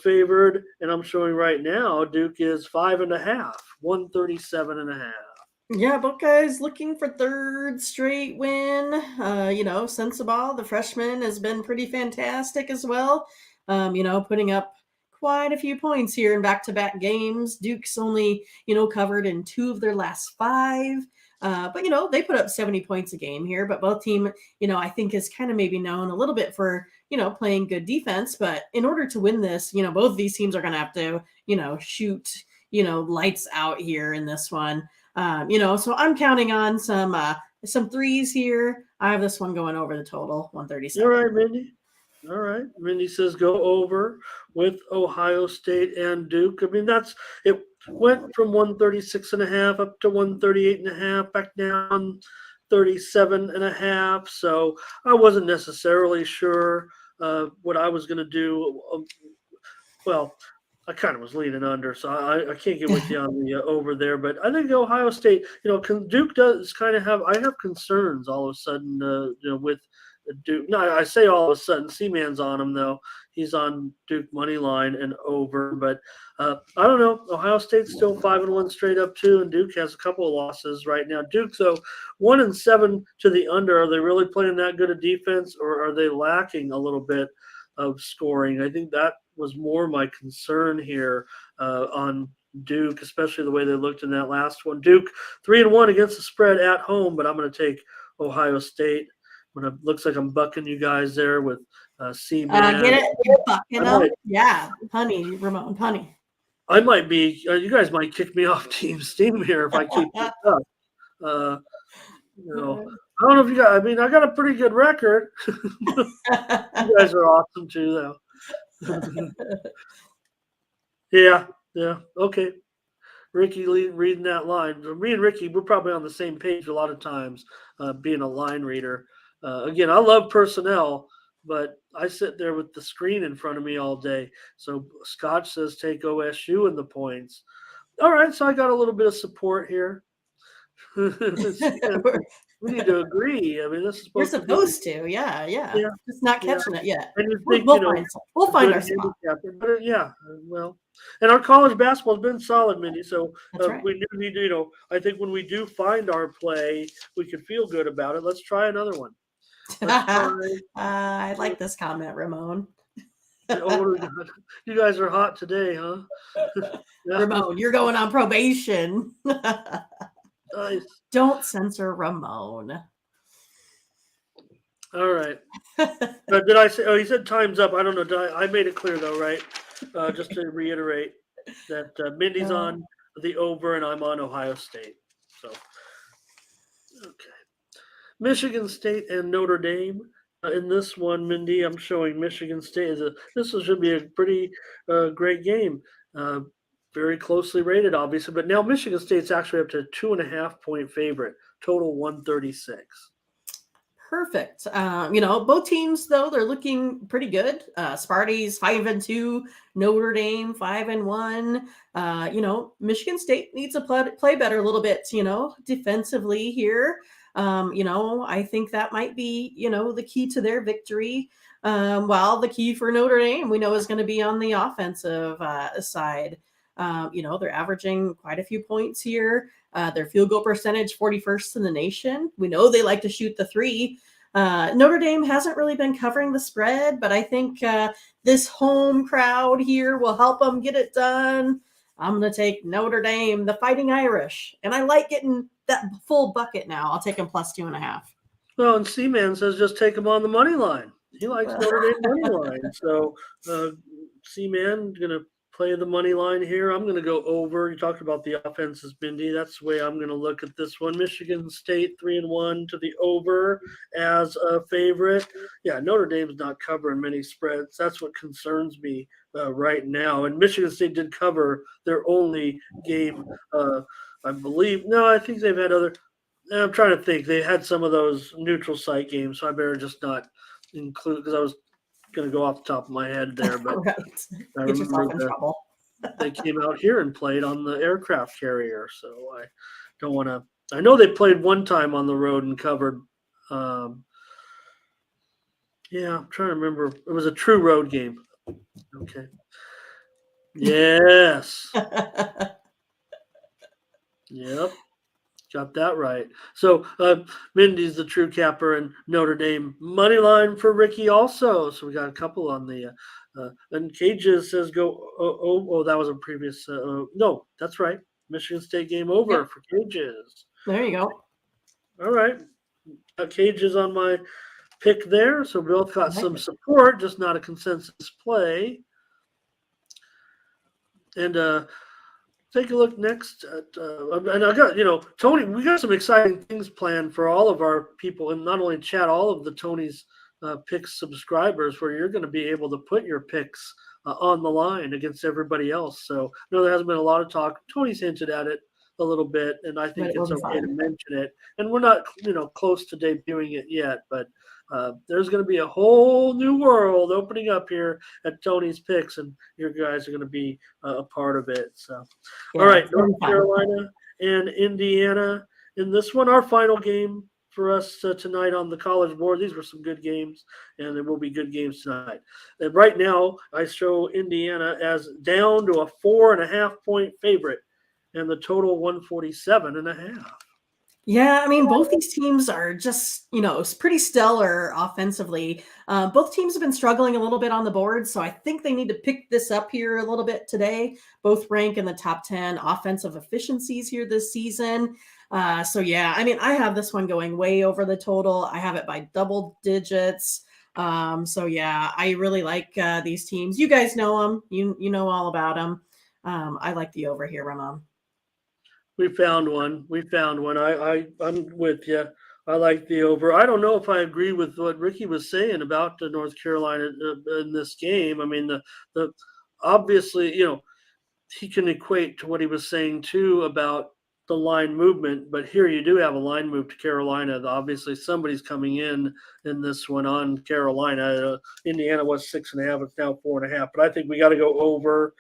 favored, and I'm showing right now Duke is 5.5, 137.5. Yeah, Buckeyes looking for third straight win. Sensabaugh, the freshman, has been pretty fantastic as well. Putting up quite a few points here in back-to-back games. Duke's only, covered in 2 of their last 5. But they put up 70 points a game here. But both team, I think is kind of maybe known a little bit for, playing good defense. But in order to win this, both of these teams are going to have to, shoot, lights out here in this one. So I'm counting on some threes here. I have this one going over the total, 137. All right, Mindy. All right. Mindy says go over with Ohio State and Duke. I mean, it went from 136.5 up to 138.5, back down 37.5. So I wasn't necessarily sure what I was going to do. Well, I kind of was leaning under, so I can't get with you on the over there. But I think Ohio State, Duke does kind of have. I have concerns all of a sudden, with Duke. No, I say all of a sudden. Seaman's on him though. He's on Duke money line and over. But I don't know. Ohio State's still 5-1 straight up too, and Duke has a couple of losses right now. Duke, so 1-7 to the under. Are they really playing that good a defense, or are they lacking a little bit of scoring? I think that was more my concern here on Duke, especially the way they looked in that last one. Duke 3-1 against the spread at home, but I'm going to take Ohio State. When it looks like I'm bucking you guys there with C-Man. Get it? You're bucking them? Yeah, honey, Ramon, honey. I might be. You guys might kick me off Team Steam here if I keep this up. I don't know if you guys. I mean, I got a pretty good record. You guys are awesome too, though. Yeah. Okay. Ricky reading that line. Me and Ricky, we're probably on the same page a lot of times, being a line reader. Again, I love personnel, but I sit there with the screen in front of me all day. So Scotch says take OSU in the points. All right, so I got a little bit of support here. We need to agree. I mean, this is We're supposed to. Yeah. Just not catching it yet. And you think, we'll find our spot. But well, and our college basketball has been solid, Mindy. So right. We do need to, I think when we do find our play, we could feel good about it. Let's try another one. I like this comment, Ramon. You guys are hot today, huh? Yeah. Ramon, you're going on probation. Nice. Don't censor Ramon. All right. Did I say? Oh, he said time's up. I don't know. I made it clear though, right? Just to reiterate that Mindy's on the over and I'm on Ohio State. So, okay. Michigan State and Notre Dame. In this one, Mindy, I'm showing Michigan State. This should be a pretty great game. Very closely rated, obviously, but now Michigan State's actually up to 2.5-point favorite, total 136. Perfect. Both teams though they're looking pretty good. Sparty's 5-2, Notre Dame 5-1. Michigan State needs to play better a little bit. Defensively here. I think that might be the key to their victory. While the key for Notre Dame we know is going to be on the offensive side. They're averaging quite a few points here. Their field goal percentage, 41st in the nation. We know they like to shoot the 3. Notre Dame hasn't really been covering the spread, but I think this home crowd here will help them get it done. I'm going to take Notre Dame, the Fighting Irish. And I like getting that full bucket now. I'll take them plus 2.5. Well, and C-Man says just take them on the money line. He likes Notre Dame money line. So C-Man going to play the money line here. I'm going to go over. You talked about the offenses, Mindy. That's the way I'm going to look at this one. Michigan State 3-1 to the over as a favorite. Yeah, Notre Dame's not covering many spreads. That's what concerns me right now. And Michigan State did cover their only game, I believe. No, I think they've had other. I'm trying to think. They had some of those neutral site games, so I better just not include because I was going to go off the top of my head there, but right. I Get yourself in remember trouble. they came out here and played on the aircraft carrier, so I don't want to I know they played one time on the road and covered. Um, yeah, I'm trying to remember. It was a true road game. Okay. Yes. Yep. Got that right. So Mindy's the true capper and Notre Dame money line for Ricky also. So we got a couple on the and Cages says go. Oh, that was a previous. No, that's right. Michigan State game over Yep. for Cages. There you go. All right, got Cages on my pick there. So we both got Okay. some support, just not a consensus play. And take a look next at, and I got, Tony, we got some exciting things planned for all of our people, and not only chat, all of the Tony's picks subscribers, where you're going to be able to put your picks on the line against everybody else. So I know there hasn't been a lot of talk. Tony's hinted at it a little bit, and I But think it will it's be okay to fun. mention it. And we're not, close to debuting it yet, but there's going to be a whole new world opening up here at Tony's Picks, and you guys are going to be a part of it. So, all Yeah, right, it's gonna North be fun. Carolina and Indiana in this one, our final game for us tonight on the College Board. These were some good games, and there will be good games tonight. And right now, I show Indiana as down to a 4.5 point favorite, and the total 147.5. Yeah, I mean, both these teams are just, pretty stellar offensively. Both teams have been struggling a little bit on the board, so I think they need to pick this up here a little bit today. Both rank in the top 10 offensive efficiencies here this season. So, yeah, I mean, I have this one going way over the total. I have it by double digits. So, yeah, I really like these teams. You guys know them. You know all about them. I like the over here, Ramon. We found one. I'm with you. I like the over. I don't know if I agree with what Ricky was saying about the North Carolina in this game. I mean, the obviously, he can equate to what he was saying too about the line movement, but here you do have a line move to Carolina. Obviously, somebody's coming in this one on Carolina. Indiana was 6.5; it's now 4.5. But I think we got to go over.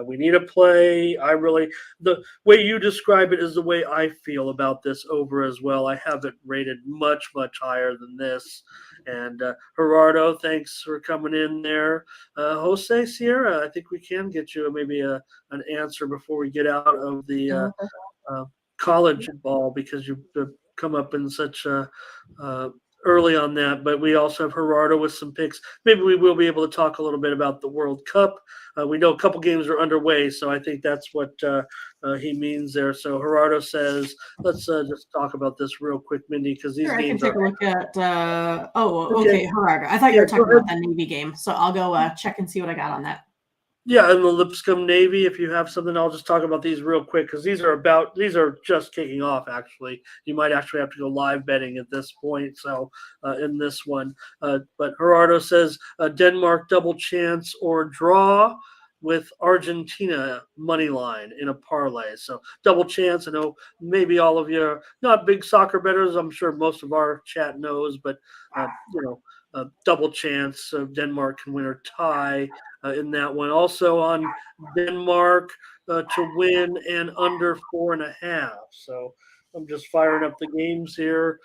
We need a play. The way you describe it is the way I feel about this over as well. I have it rated much higher than this. And Gerardo, thanks for coming in there. Jose Sierra, I think we can get you maybe an answer before we get out of the college ball, because you've come up in such early on that. But we also have Gerardo with some picks. Maybe we will be able to talk a little bit about the World Cup. We know a couple games are underway, so I think that's what he means there. So Gerardo says, let's just talk about this real quick, Mindy, because these Sure, I can games are take a look at. okay. Okay, Gerardo. I thought you Yeah, were go talking ahead. about that Navy game, so I'll go check and see what I got on that. Yeah, and the Lipscomb Navy. If you have something, I'll just talk about these real quick, because these are just kicking off. Actually, you might actually have to go live betting at this point. So in this one, but Gerardo says Denmark double chance or draw with Argentina money line in a parlay. So double chance. I know maybe all of you are not big soccer bettors. I'm sure most of our chat knows, but double chance of Denmark can win or tie in that one. Also on Denmark to win and under 4.5. So I'm just firing up the games here.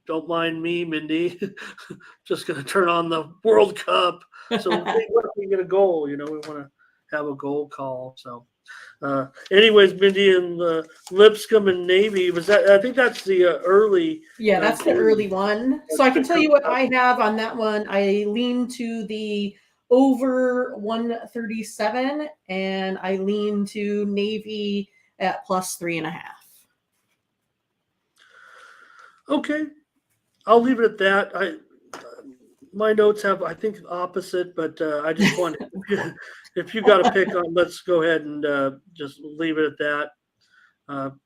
Don't mind me, Mindy. Just going to turn on the World Cup. So what if we get a goal? We want to have a goal call. So, anyways, Mindy and Lipscomb and Navy, was that? I think that's the early. Yeah, that's the early one. So I can tell you what I have on that one. I lean to the over 137, and I lean to Navy at plus 3.5. Okay, I'll leave it at that. My notes have, I think, opposite, but I just wanted, if you got a pick on, let's go ahead and just leave it at that.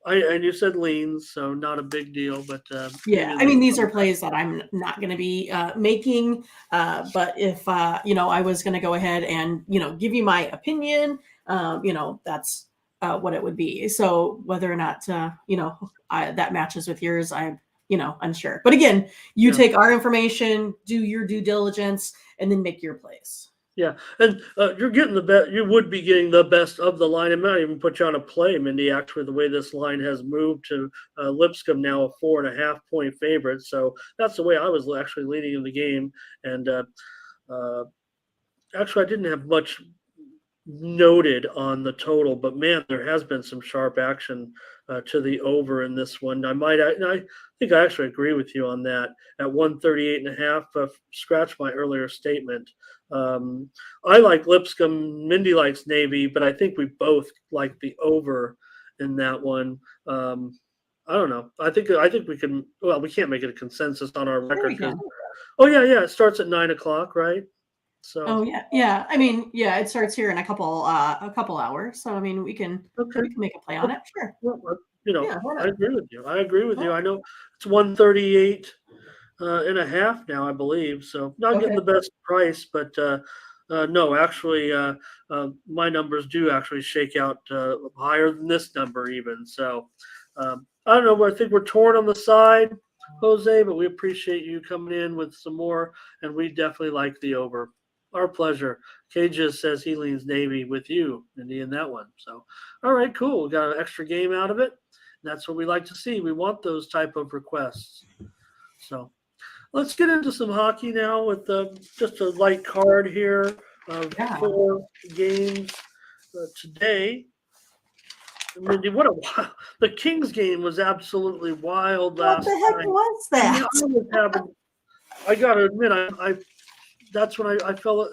And you said leans, so not a big deal, but Yeah, I mean, these are plays that I'm not going to be making. But if, I was going to go ahead and, give you my opinion, that's what it would be. So whether or not, that matches with yours, I'm, unsure. But again, you take our information, do your due diligence, and then make your plays. Yeah, and you're getting the best. You would be getting the best of the line. It might even put you on a play, Mindy. Actually, the way this line has moved to Lipscomb now a 4.5 point favorite. So that's the way I was actually leading in the game. And uh, actually, I didn't have much noted on the total, but man, there has been some sharp action to the over in this one. I think I actually agree with you on that at 138.5. Scratch my earlier statement. Um, I like Lipscomb. Mindy likes Navy, but I think we both like the over in that one. I don't know. I think we can. Well, we can't make it a consensus on our There record we because. go. Oh yeah, it starts at 9 o'clock, right? So Oh yeah. I mean, yeah, it starts here in a couple hours. So I mean, okay. we can make a play on it. Sure. Well, Yeah, why I not? agree with you. I agree with you. Oh, I know it's 138 and a half now, I believe. So not getting okay. the best price, but no, actually, my numbers do actually shake out higher than this number even. So I don't know. I think we're torn on the side, Jose, but we appreciate you coming in with some more, and we definitely like the over. Our pleasure. Kay just says he leans Navy with you, Indy, in that one. So, all right, cool. We got an extra game out of it. That's what we like to see. We want those type of requests. So let's get into some hockey now with just a light card here of Yeah. 4 games today. Mindy, what a the Kings game was absolutely wild What last the heck night. was I mean, that? I was having. I gotta admit, I that's when I felt.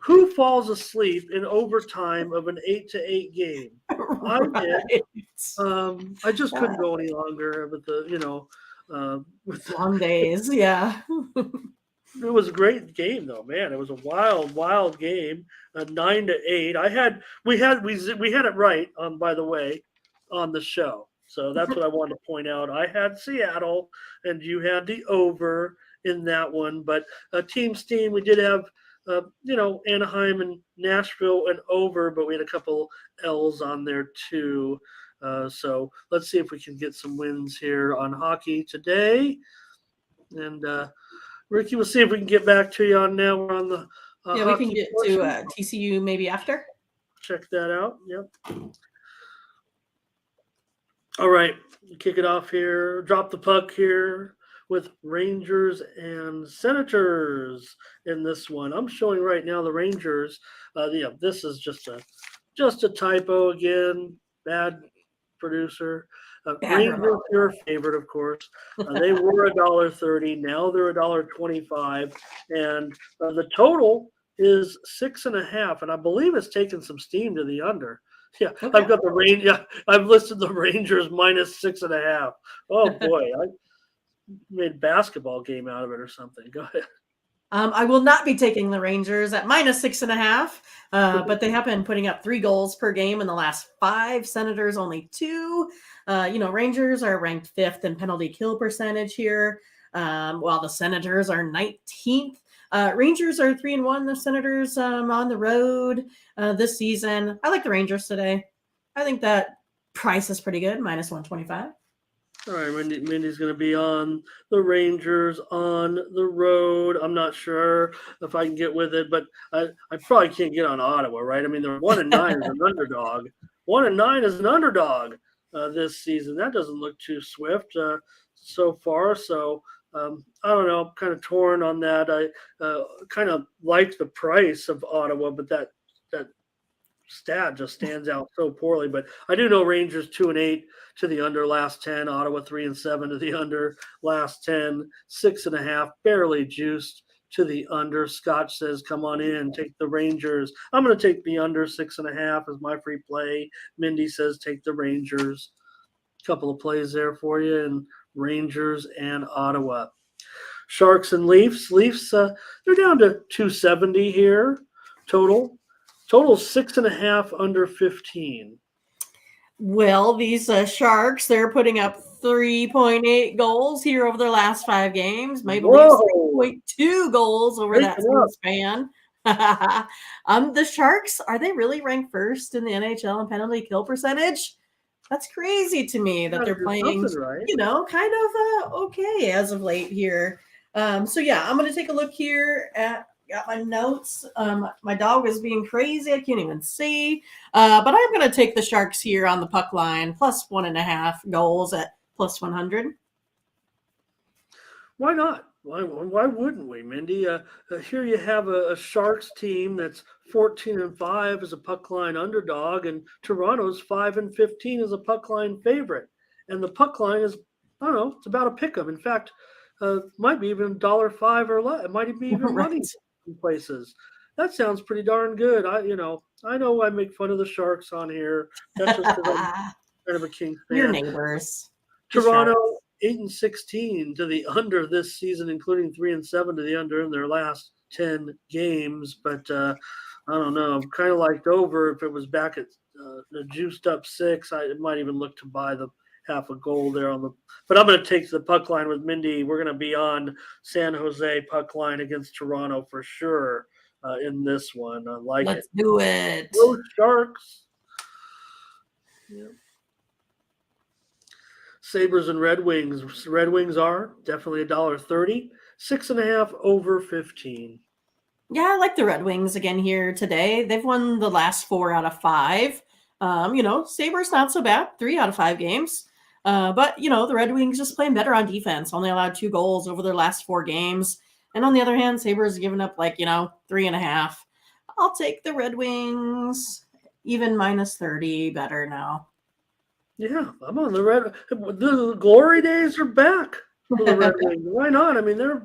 Who falls asleep in overtime of an 8-8 game? I did. Right. I just Yeah. couldn't go any longer with with Long days. Yeah. it was a great game though, man. It was a wild game. 9-8. We had it right on, by the way, on the show. So that's what I wanted to point out. I had Seattle, and you had the over in that one. But Team Steam, we did have Anaheim and Nashville and over, but we had a couple L's on there too. So let's see if we can get some wins here on hockey today. And Ricky, we'll see if we can get back to you on now. We're on the Yeah, we can hockey get portion. to TCU maybe after. Check that out. Yep. All right, kick it off here. Drop the puck here with Rangers and Senators in this one. I'm showing right now the Rangers. This is just a typo again. Bad producer. Bad Rangers, your favorite, of course. They were $1.30. Now they're $1.25, and the total is 6.5. And I believe it's taken some steam to the under. Yeah, Okay. I've got the range. Yeah, I've listed the Rangers minus 6.5. Oh boy, I made a basketball game out of it or something. Go ahead. I will not be taking the Rangers at minus 6.5, but they have been putting up 3 goals per game in the last 5. Senators only 2. Rangers are ranked 5th in penalty kill percentage here, while the Senators are 19th. Rangers are 3-1. The Senators on the road this season. I like the Rangers today. I think that price is pretty good, minus 125. All right, Mindy's going to be on the Rangers on the road. I'm not sure if I can get with it, but I probably can't get on Ottawa, right? I mean, they're 1-9 as an underdog. 1-9 as an underdog this season. That doesn't look too swift so far. So I don't know. I'm kind of torn on that. I kind of like the price of Ottawa, but that stat just stands out so poorly. But I do know Rangers 2-8 to the under last 10, Ottawa 3-7 to the under last 10, 6.5 barely juiced to the under. Scott says, "Come on in, take the Rangers." I'm going to take the under 6.5 as my free play. Mindy says, "Take the Rangers." A couple of plays there for you, and Rangers and Ottawa. Sharks and Leafs. Leafs, they're down to 270 here total. Total 6.5 under 15. Well, these Sharks, they're putting up 3.8 goals here over their last 5 games. Maple Leafs 3.2 goals over that same span. The Sharks, are they really ranked first in the NHL in penalty kill percentage? That's crazy to me that they're playing, right. Kind of okay as of late here. So yeah, I'm going to take a look here at got my notes. My dog is being crazy. I can't even see. But I'm going to take the Sharks here on the puck line, plus 1.5 goals at plus 100. Why not? Why wouldn't we, Mindy? Here you have a Sharks team that's 14-5 as a puck line underdog, and Toronto's 5-15 as a puck line favorite. And the puck line is, I don't know, it's about a pick 'em. In fact, might be even $1.05 or less. It might be even Right. money in places. That sounds pretty darn good. I know I make fun of the Sharks on here. That's just because I'm kind of a Kings Your fan. neighbors. The Toronto Sharks. 8-16 to the under this season, including 3-7 to the under in their last 10 games. But I don't know. Kind of liked over if it was back at the juiced up 6. I might even look to buy the half a goal there on the. But I'm going to take the puck line with Mindy. We're going to be on San Jose puck line against Toronto for sure in this one. I like Let's it. do it. Go Sharks. Yeah. Sabres and Red Wings. Red Wings are definitely $1.30. 6.5 over 15. Yeah, I like the Red Wings again here today. They've won the last 4 out of 5. Sabres not so bad, 3 out of 5 games. But the Red Wings just playing better on defense. Only allowed 2 goals over their last 4 games. And on the other hand, Sabres given up 3.5. I'll take the Red Wings, even minus 30, better now. Yeah, I'm on the Red. The glory days are back for the Red Wings. Why not? I mean, they're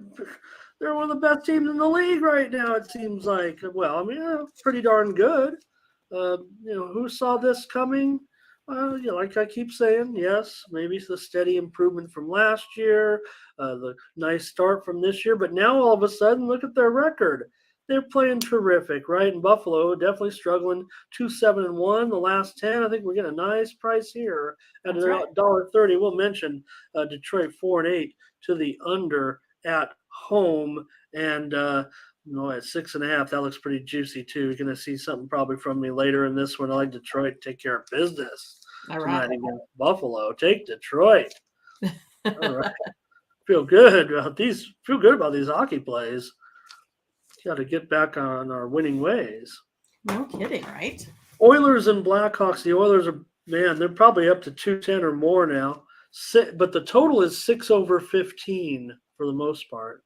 one of the best teams in the league right now. It seems like. Well, I mean, pretty darn good. Who saw this coming? Like I keep saying, yes, maybe it's the steady improvement from last year, the nice start from this year, but now all of a sudden, look at their record. They're playing terrific, right? In Buffalo, definitely struggling. 2-7-1 the last 10. I think we're getting a nice price here at That's right. $1.30. We'll mention Detroit 4-8 to the under at home, and at 6.5, that looks pretty juicy too. You're going to see something probably from me later in this one. I like Detroit to take care of business All tonight right. against Buffalo. Take Detroit. All right. Feel good about these. Feel good about these hockey plays. Got to get back on our winning ways. No kidding, right? Oilers and Blackhawks. The Oilers are, man, they're probably up to 210 or more now. But the total is 6 over 15 for the most part.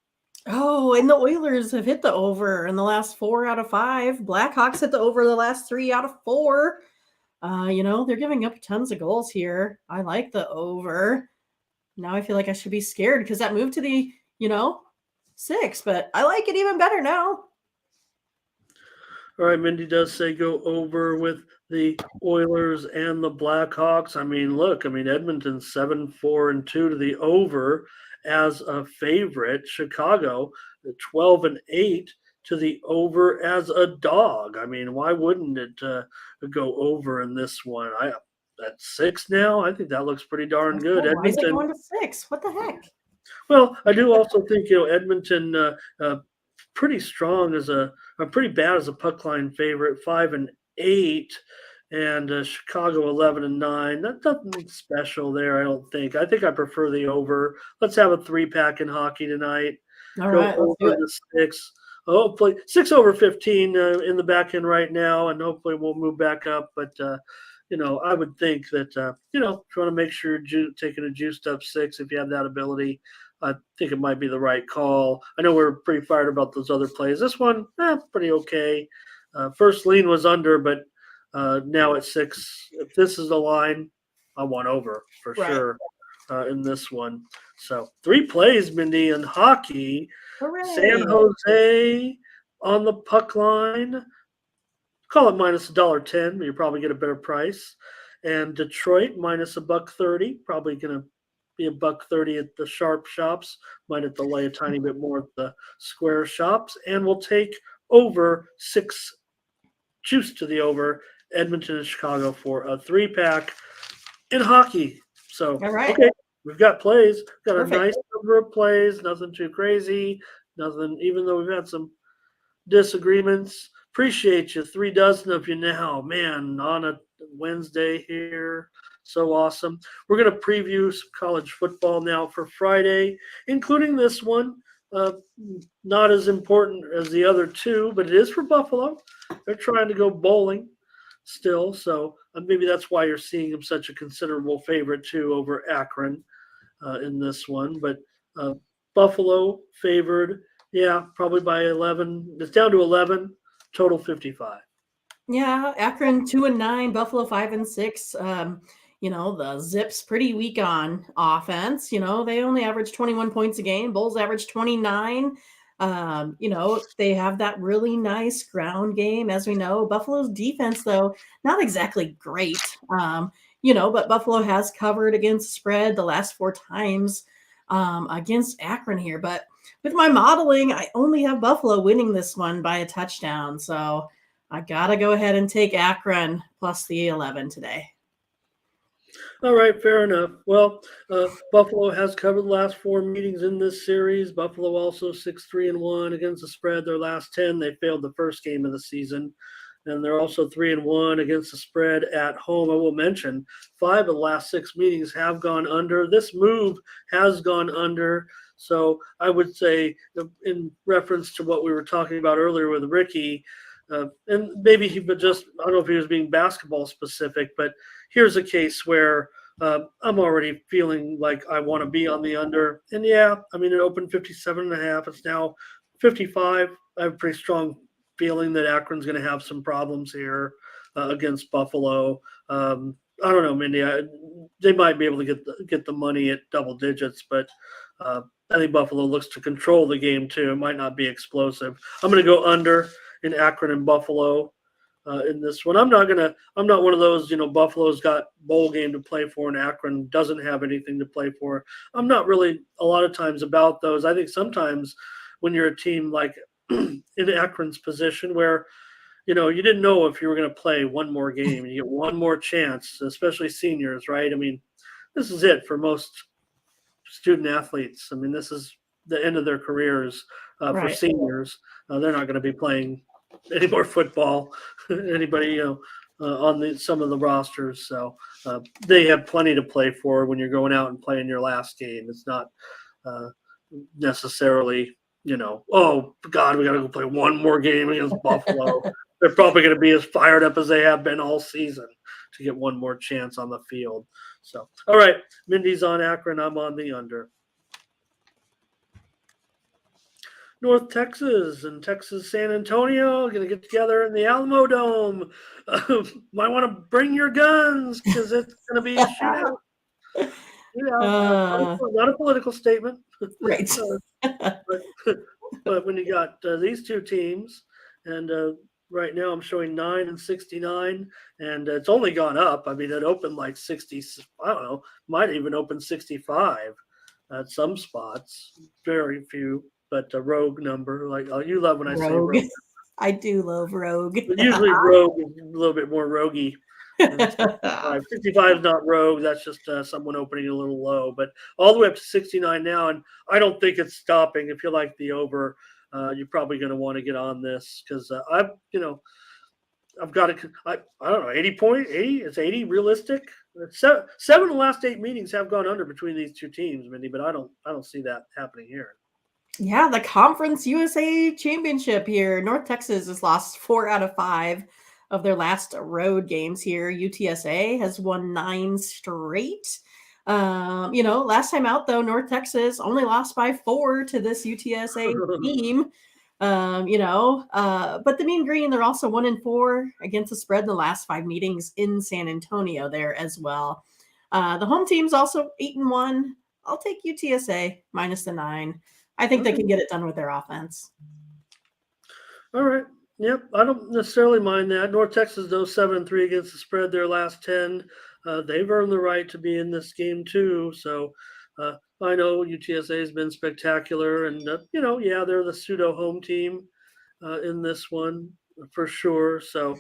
Oh, and the Oilers have hit the over in the last 4 out of 5. Blackhawks hit the over the last 3 out of 4. They're giving up tons of goals here. I like the over. Now I feel like I should be scared because that moved to the, 6, but I like it even better now. All right, Mindy does say go over with the Oilers and the Blackhawks. I mean, look, Edmonton's 7-4-2 to the over as a favorite. Chicago, 12-8 to the over as a dog. I mean, why wouldn't it go over in this one? At 6 now, I think that looks pretty darn good. Why is it Edmonton. going to 6? What the heck? Well, I do also think Edmonton pretty strong as pretty bad as a puck line favorite, 5-8, and Chicago 11-9. That's nothing special there, I don't think. I think I prefer the over. Let's have a 3-pack in hockey tonight. All Go right, let's do over it. the 6. Hopefully 6 over 15 in the back end right now, and hopefully we'll move back up. But I would think that if you want to make sure you're taking a juiced up 6, if you have that ability, I think it might be the right call. I know we're pretty fired about those other plays. This one, pretty okay. First lean was under, but now at 6. If this is the line, I want over for Right. sure in this one. So 3 plays, Mindy, in hockey. Hooray. San Jose on the puck line. Call it minus $1.10, but you probably get a better price. And Detroit minus $1.30, probably going to be $1.30 at the sharp shops. Might have to lay a tiny bit more at the square shops. And we'll take over 6 juice to the over, Edmonton and Chicago for a 3-pack in hockey. So, All right. okay, we've got plays. Got Perfect. a nice number of plays, nothing too crazy. Nothing, even though we've had some disagreements. Appreciate you, 3 dozen of you now. Man, on a Wednesday here. So awesome. We're going to preview some college football now for Friday, including this one. Uh, Not as important as the other two, but it is for Buffalo. They're trying to go bowling still, so maybe that's why you're seeing them such a considerable favorite too over Akron in this one. But uh, Buffalo favored, yeah, probably by 11. It's down to 11, total 55. Yeah, Akron 2-9, Buffalo 5-6. The Zips pretty weak on offense. They only average 21 points a game. Bulls average 29. They have that really nice ground game, as we know. Buffalo's defense, though, not exactly great. But Buffalo has covered against spread the last 4 times against Akron here. But with my modeling, I only have Buffalo winning this one by a touchdown. So I gotta go ahead and take Akron plus the 11 today. All right, fair enough. Well, Buffalo has covered the last 4 meetings in this series. Buffalo also 6-3-1 against the spread. Their last 10, they failed the first game of the season, and they're also 3-1 against the spread at home. I will mention 5 of the last 6 meetings have gone under. This move has gone under. So I would say, in reference to what we were talking about earlier with Ricky, and maybe he would just, I don't know if he was being basketball specific, but here's a case where I'm already feeling like I want to be on the under. And yeah, I mean, it opened 57.5. It's now 55. I have a pretty strong feeling that Akron's going to have some problems here against Buffalo. I don't know, Mindy. They might be able to get the money at double digits, but I think Buffalo looks to control the game too. It might not be explosive. I'm going to go under in Akron and Buffalo in this one. I'm not one of those, Buffalo's got bowl game to play for and Akron doesn't have anything to play for. I'm not really a lot of times about those. I think sometimes when you're a team like in Akron's position where, you didn't know if you were going to play one more game and you get one more chance, especially seniors, right? I mean, this is it for most student athletes. I mean, this is the end of their careers for Right. seniors. They're not going to be playing any more football. Anybody, on some of the rosters. So they have plenty to play for when you're going out and playing your last game. It's not necessarily, oh God, we got to go play one more game against Buffalo. They're probably going to be as fired up as they have been all season to get one more chance on the field. So, all right, Mindy's on Akron. I'm on the under. North Texas and Texas San Antonio going to get together in the Alamo Dome. Might want to bring your guns because it's going to be a shootout. Not a political statement. Right. But when you got these two teams, and right now I'm showing 9-69, and it's only gone up. I mean, it opened like 60. I don't know, might even open 65 at some spots. Very few, but a rogue number. Like you love when I say rogue. I do love rogue. But usually rogue is a little bit more roguey. 65 is not rogue. That's just someone opening a little low. But all the way up to 69 now, and I don't think it's stopping. If you like the over, you're probably going to want to get on this because I've got I don't know, 80 point, 80. Is 80 realistic? Seven of the last 8 meetings have gone under between these two teams, Mindy. But I don't see that happening here. Yeah, the Conference USA Championship here. North Texas has lost 4 out of 5 of their last road games here. UTSA has won 9 straight. Last time out, though, North Texas only lost by 4 to this UTSA team. But the Mean Green, they're also 1-4 against the spread in the last 5 meetings in San Antonio there as well. The home team's also 8-1. I'll take UTSA minus the 9. I think they can get it done with their offense. All right. Yep. I don't necessarily mind that. North Texas, though, 7-3 against the spread their last 10. They've earned the right to be in this game, too. So I know UTSA has been spectacular. And, they're the pseudo home team in this one for sure. So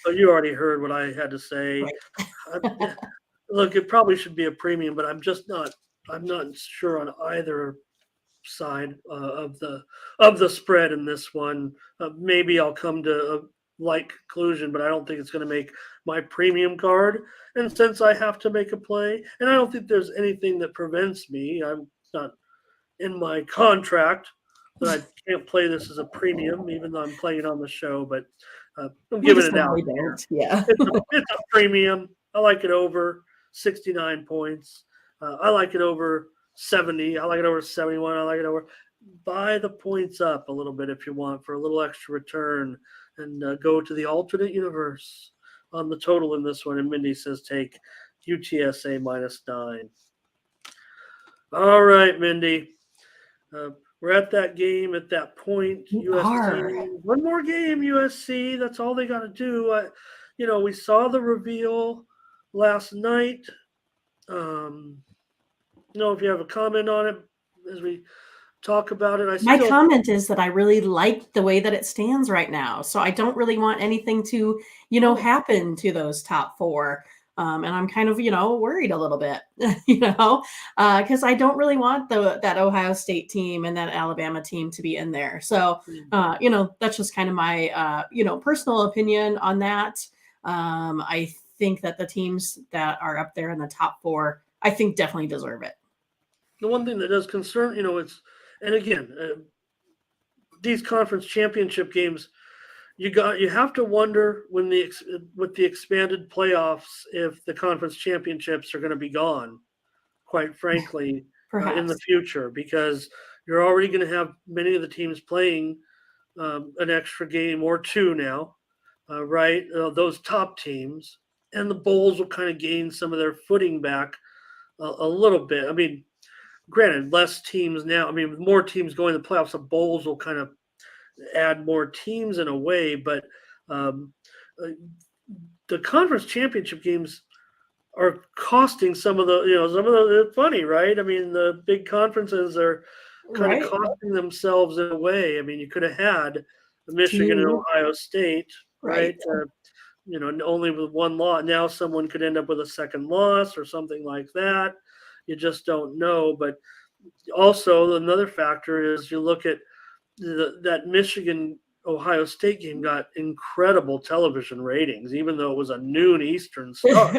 you already heard what I had to say. Right. Look, it probably should be a premium, but I'm not sure on either side of the spread in this one. Maybe I'll come to a like conclusion, but I don't think it's going to make my premium card. And since I have to make a play, and I don't think there's anything that prevents me, I'm not in my contract that I can't play this as a premium, even though I'm playing it on the show. But I'm We giving just it out normally here. don't. Yeah. It's a premium. I like it over 69 points. I like it over 70. I like it over 71. I like it over. Buy the points up a little bit if you want for a little extra return, and go to the alternate universe on the total in this one. And Mindy says take UTSA -9. All right, Mindy. We're at that game at that point. We USC, are. one more game. USC. That's all they got to do. We saw the reveal last night. If you have a comment on it as we talk about it. My comment is that I really like the way that it stands right now. So I don't really want anything to, happen to those top four. And I'm kind of, worried a little bit, because I don't really want that Ohio State team and that Alabama team to be in there. So, that's just kind of my, personal opinion on that. I think that the teams that are up there in the top four, I think definitely deserve it. The one thing that does concern, and again, these conference championship games, you have to wonder with the expanded playoffs if the conference championships are going to be gone, quite frankly, in the future, because you're already going to have many of the teams playing an extra game or two now, right? Those top teams, and the bowls will kind of gain some of their footing back a little bit. I mean, granted, less teams now. I mean, with more teams going to the playoffs, the bowls will kind of add more teams in a way, but the conference championship games are costing some of the, it's funny, right? I mean, the big conferences are kind of costing themselves in a way. I mean, you could have had Michigan and Ohio State, right? Only with one loss. Now someone could end up with a second loss or something like that. You just don't know. But also another factor is you look at that Michigan Ohio State game got incredible television ratings, even though it was a noon Eastern start.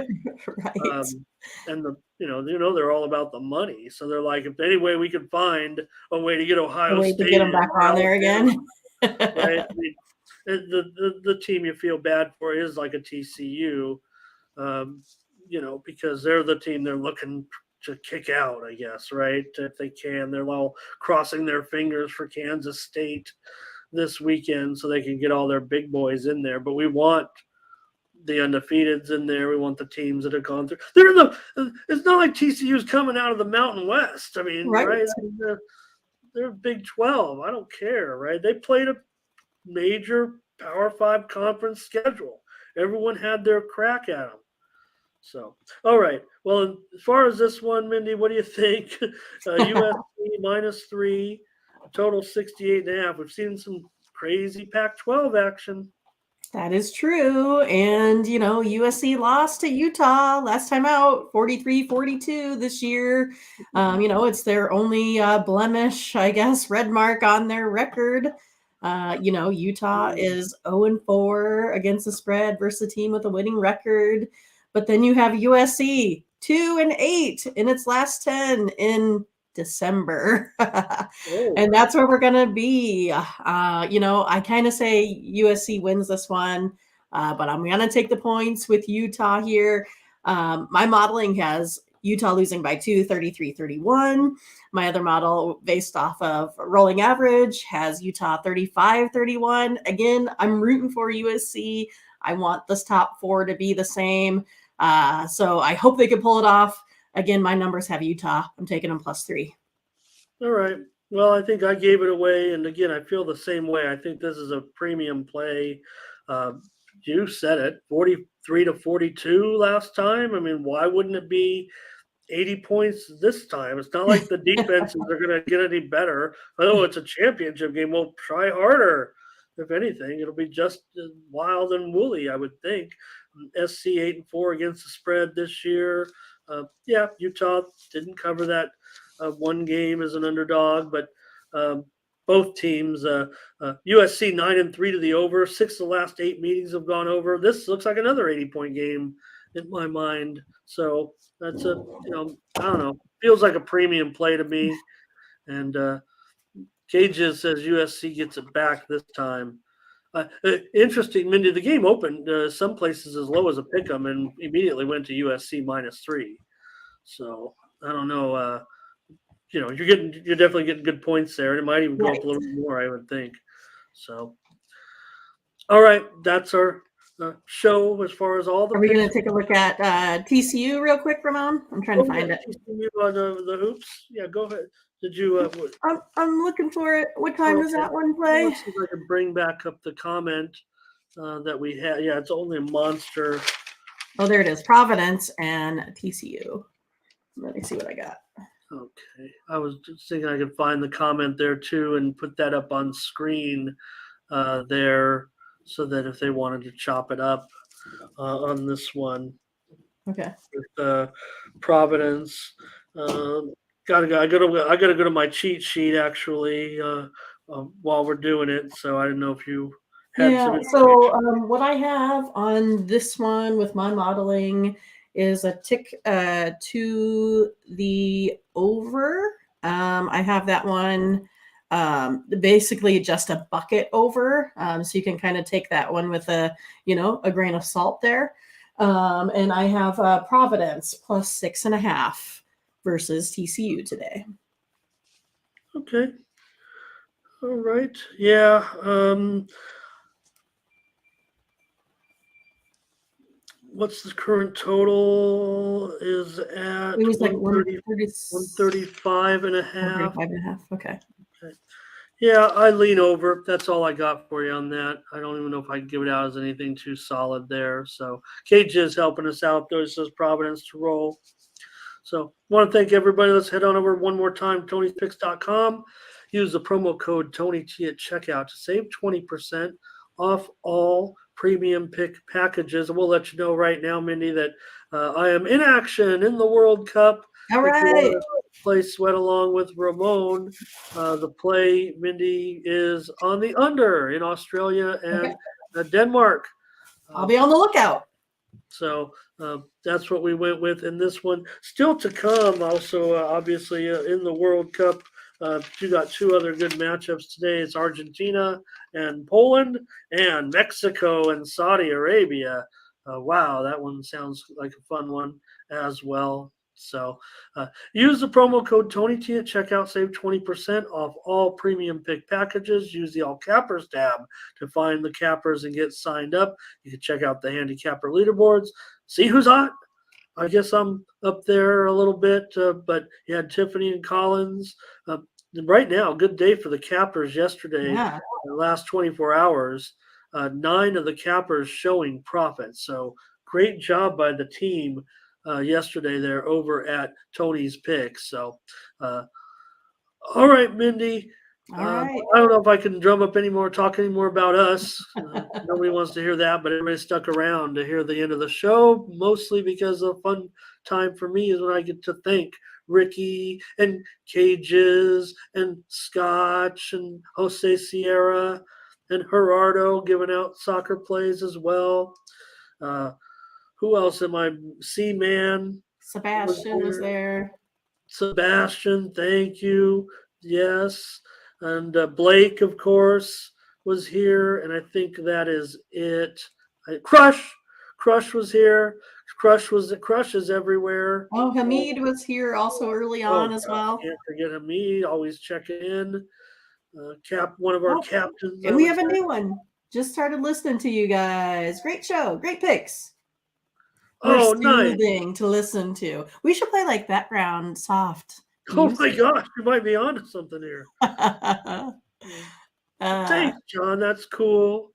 And they're all about the money, so they're like, if any way we could find a way to get Ohio State to get them back on there again, right? I mean, the team you feel bad for is like a TCU, because they're the team they're looking to kick out, I guess, right? If they can, they're all crossing their fingers for Kansas State this weekend so they can get all their big boys in there. But we want the undefeateds in there. We want the teams that have gone through. It's not like TCU's coming out of the Mountain West. I mean, right? They're Big 12. I don't care, right? They played a major Power 5 conference schedule. Everyone had their crack at them. So, all right. Well, as far as this one, Mindy, what do you think? USC -3, total 68.5. We've seen some crazy Pac-12 action. That is true. And, USC lost to Utah last time out, 43-42 this year. It's their only blemish, I guess, red mark on their record. Utah is 0-4 against the spread versus a team with a winning record. But then you have USC 2-8 in its last 10 in December. And that's where we're going to be. I kind of say USC wins this one, but I'm going to take the points with Utah here. My modeling has Utah losing by 2, 33-31. My other model, based off of rolling average, has Utah 35-31. Again, I'm rooting for USC. I want this top four to be the same. So I hope they can pull it off. Again, my numbers have Utah. I'm taking them +3. All right. Well, I think I gave it away. And again, I feel the same way. I think this is a premium play. You said it, 43-42 last time. I mean, why wouldn't it be 80 points this time? It's not like the defenses are going to get any better. Oh, it's a championship game. We'll try harder. If anything, it'll be just as wild and woolly, I would think. SC 8-4 against the spread this year. Utah didn't cover that one game as an underdog, but both teams, USC 9-3 to the over. 6 of the last 8 meetings have gone over. This looks like another 80-point game in my mind. So that's I don't know. Feels like a premium play to me. And Cages says USC gets it back this time. Interesting, Mindy. The game opened some places as low as a pick 'em and immediately went to USC -3. So I don't know. You're definitely getting good points there, and it might even go up a little more, I would think. So, all right, that's our show as far as all the. Are we going to take a look at TCU real quick, Ramon? I'm trying to find it. TCU on the hoops. Yeah, go ahead. Did you? I'm looking for it. What time does that one play? Let's see if I can bring back up the comment that we had. Yeah, it's only a monster. Oh, there it is. Providence and TCU. Let me see what I got. Okay. I was just thinking I could find the comment there too and put that up on screen there so that if they wanted to chop it up on this one. Okay. With Providence. I gotta go to my cheat sheet actually while we're doing it. So I didn't know if you had some. So what I have on this one with my modeling is a tick to the over. I have that one basically just a bucket over. So you can kind of take that one with a grain of salt there. And I have Providence +6.5 versus TCU today. Okay. All right. Yeah. What's the current total is at? It was like 135 and a half. 135.5. Okay. Yeah, I lean over. That's all I got for you on that. I don't even know if I can give it out as anything too solid there. So Cage is helping us out, though. It says Providence to roll. So I want to thank everybody. Let's head on over one more time, Tony'sPicks.com. Use the promo code TonyT at checkout to save 20% off all premium pick packages. And we'll let you know right now, Mindy, that I am in action in the World Cup. All right. Play sweat along with Ramon. The play, Mindy, is on the under in Australia and Denmark. I'll be on the lookout. So that's what we went with in this one. Still to come, also, obviously, in the World Cup, you got two other good matchups today. It's Argentina and Poland and Mexico and Saudi Arabia. Wow, that one sounds like a fun one as well. So use the promo code TonyT at checkout. Save 20% off all premium pick packages. Use the All Cappers tab to find the cappers and get signed up. You can check out the handicapper leaderboards. See who's hot. I guess I'm up there a little bit, but you had Tiffany and Collins. Right now, good day for the cappers yesterday. Yeah. The last 24 hours, 9 of the cappers showing profit. So great job by the team yesterday there over at Tony's Picks. So, all right, Mindy. All right. I don't know if I can drum up talk any more about us. Nobody wants to hear that, but everybody stuck around to hear the end of the show, mostly because a fun time for me is when I get to thank Ricky and Cages and Scotch and Jose Sierra and Gerardo giving out soccer plays as well. Who else am I? C-Man. Sebastian was there. Sebastian, thank you. Yes. And Blake, of course, was here. And I think that is it. Crush was here. Crush is everywhere. Oh, Hamid was here also early on as well. Can't forget Hamid, always checking in. One of our captains. And we have a new one. Just started listening to you guys. Great show. Great picks. Soothing to listen to. We should play like background soft. Oh my gosh, you might be onto something here. Thanks, John. That's cool.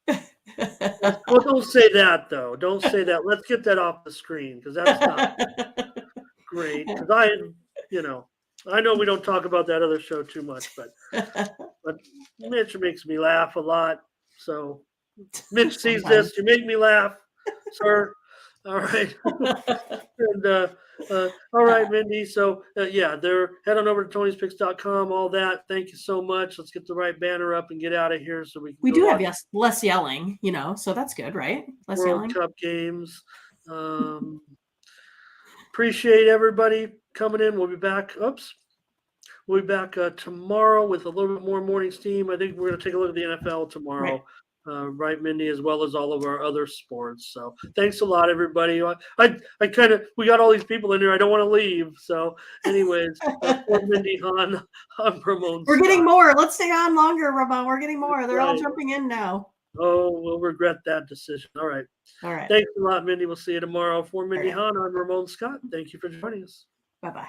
Well, don't say that though. Don't say that. Let's get that off the screen because that's not great. Because I know we don't talk about that other show too much, but Mitch makes me laugh a lot. So Mitch sees this. You make me laugh, sir. All right. And all right, Mindy. So they're head on over to Tony'sPicks.com, all that. Thank you so much. Let's get the right banner up and get out of here so we do have less yelling, so that's good, right? Less World Cup games. Appreciate everybody coming in. We'll be back. We'll be back tomorrow with a little bit more morning steam. I think we're going to take a look at the NFL tomorrow. Right, Mindy, as well as all of our other sports. So thanks a lot, everybody. I kind of, we got all these people in here. I don't want to leave. So anyways, for Mindy Hahn, I'm Ramon We're getting Scott. more. Let's stay on longer, Ramon. We're getting more. They're all Right. jumping in now. Oh, we'll regret that decision. All right. All right. Thanks a lot, Mindy. We'll see you tomorrow. For Mindy right. Hahn, I'm Ramon Scott. Thank you for joining us. Bye-bye.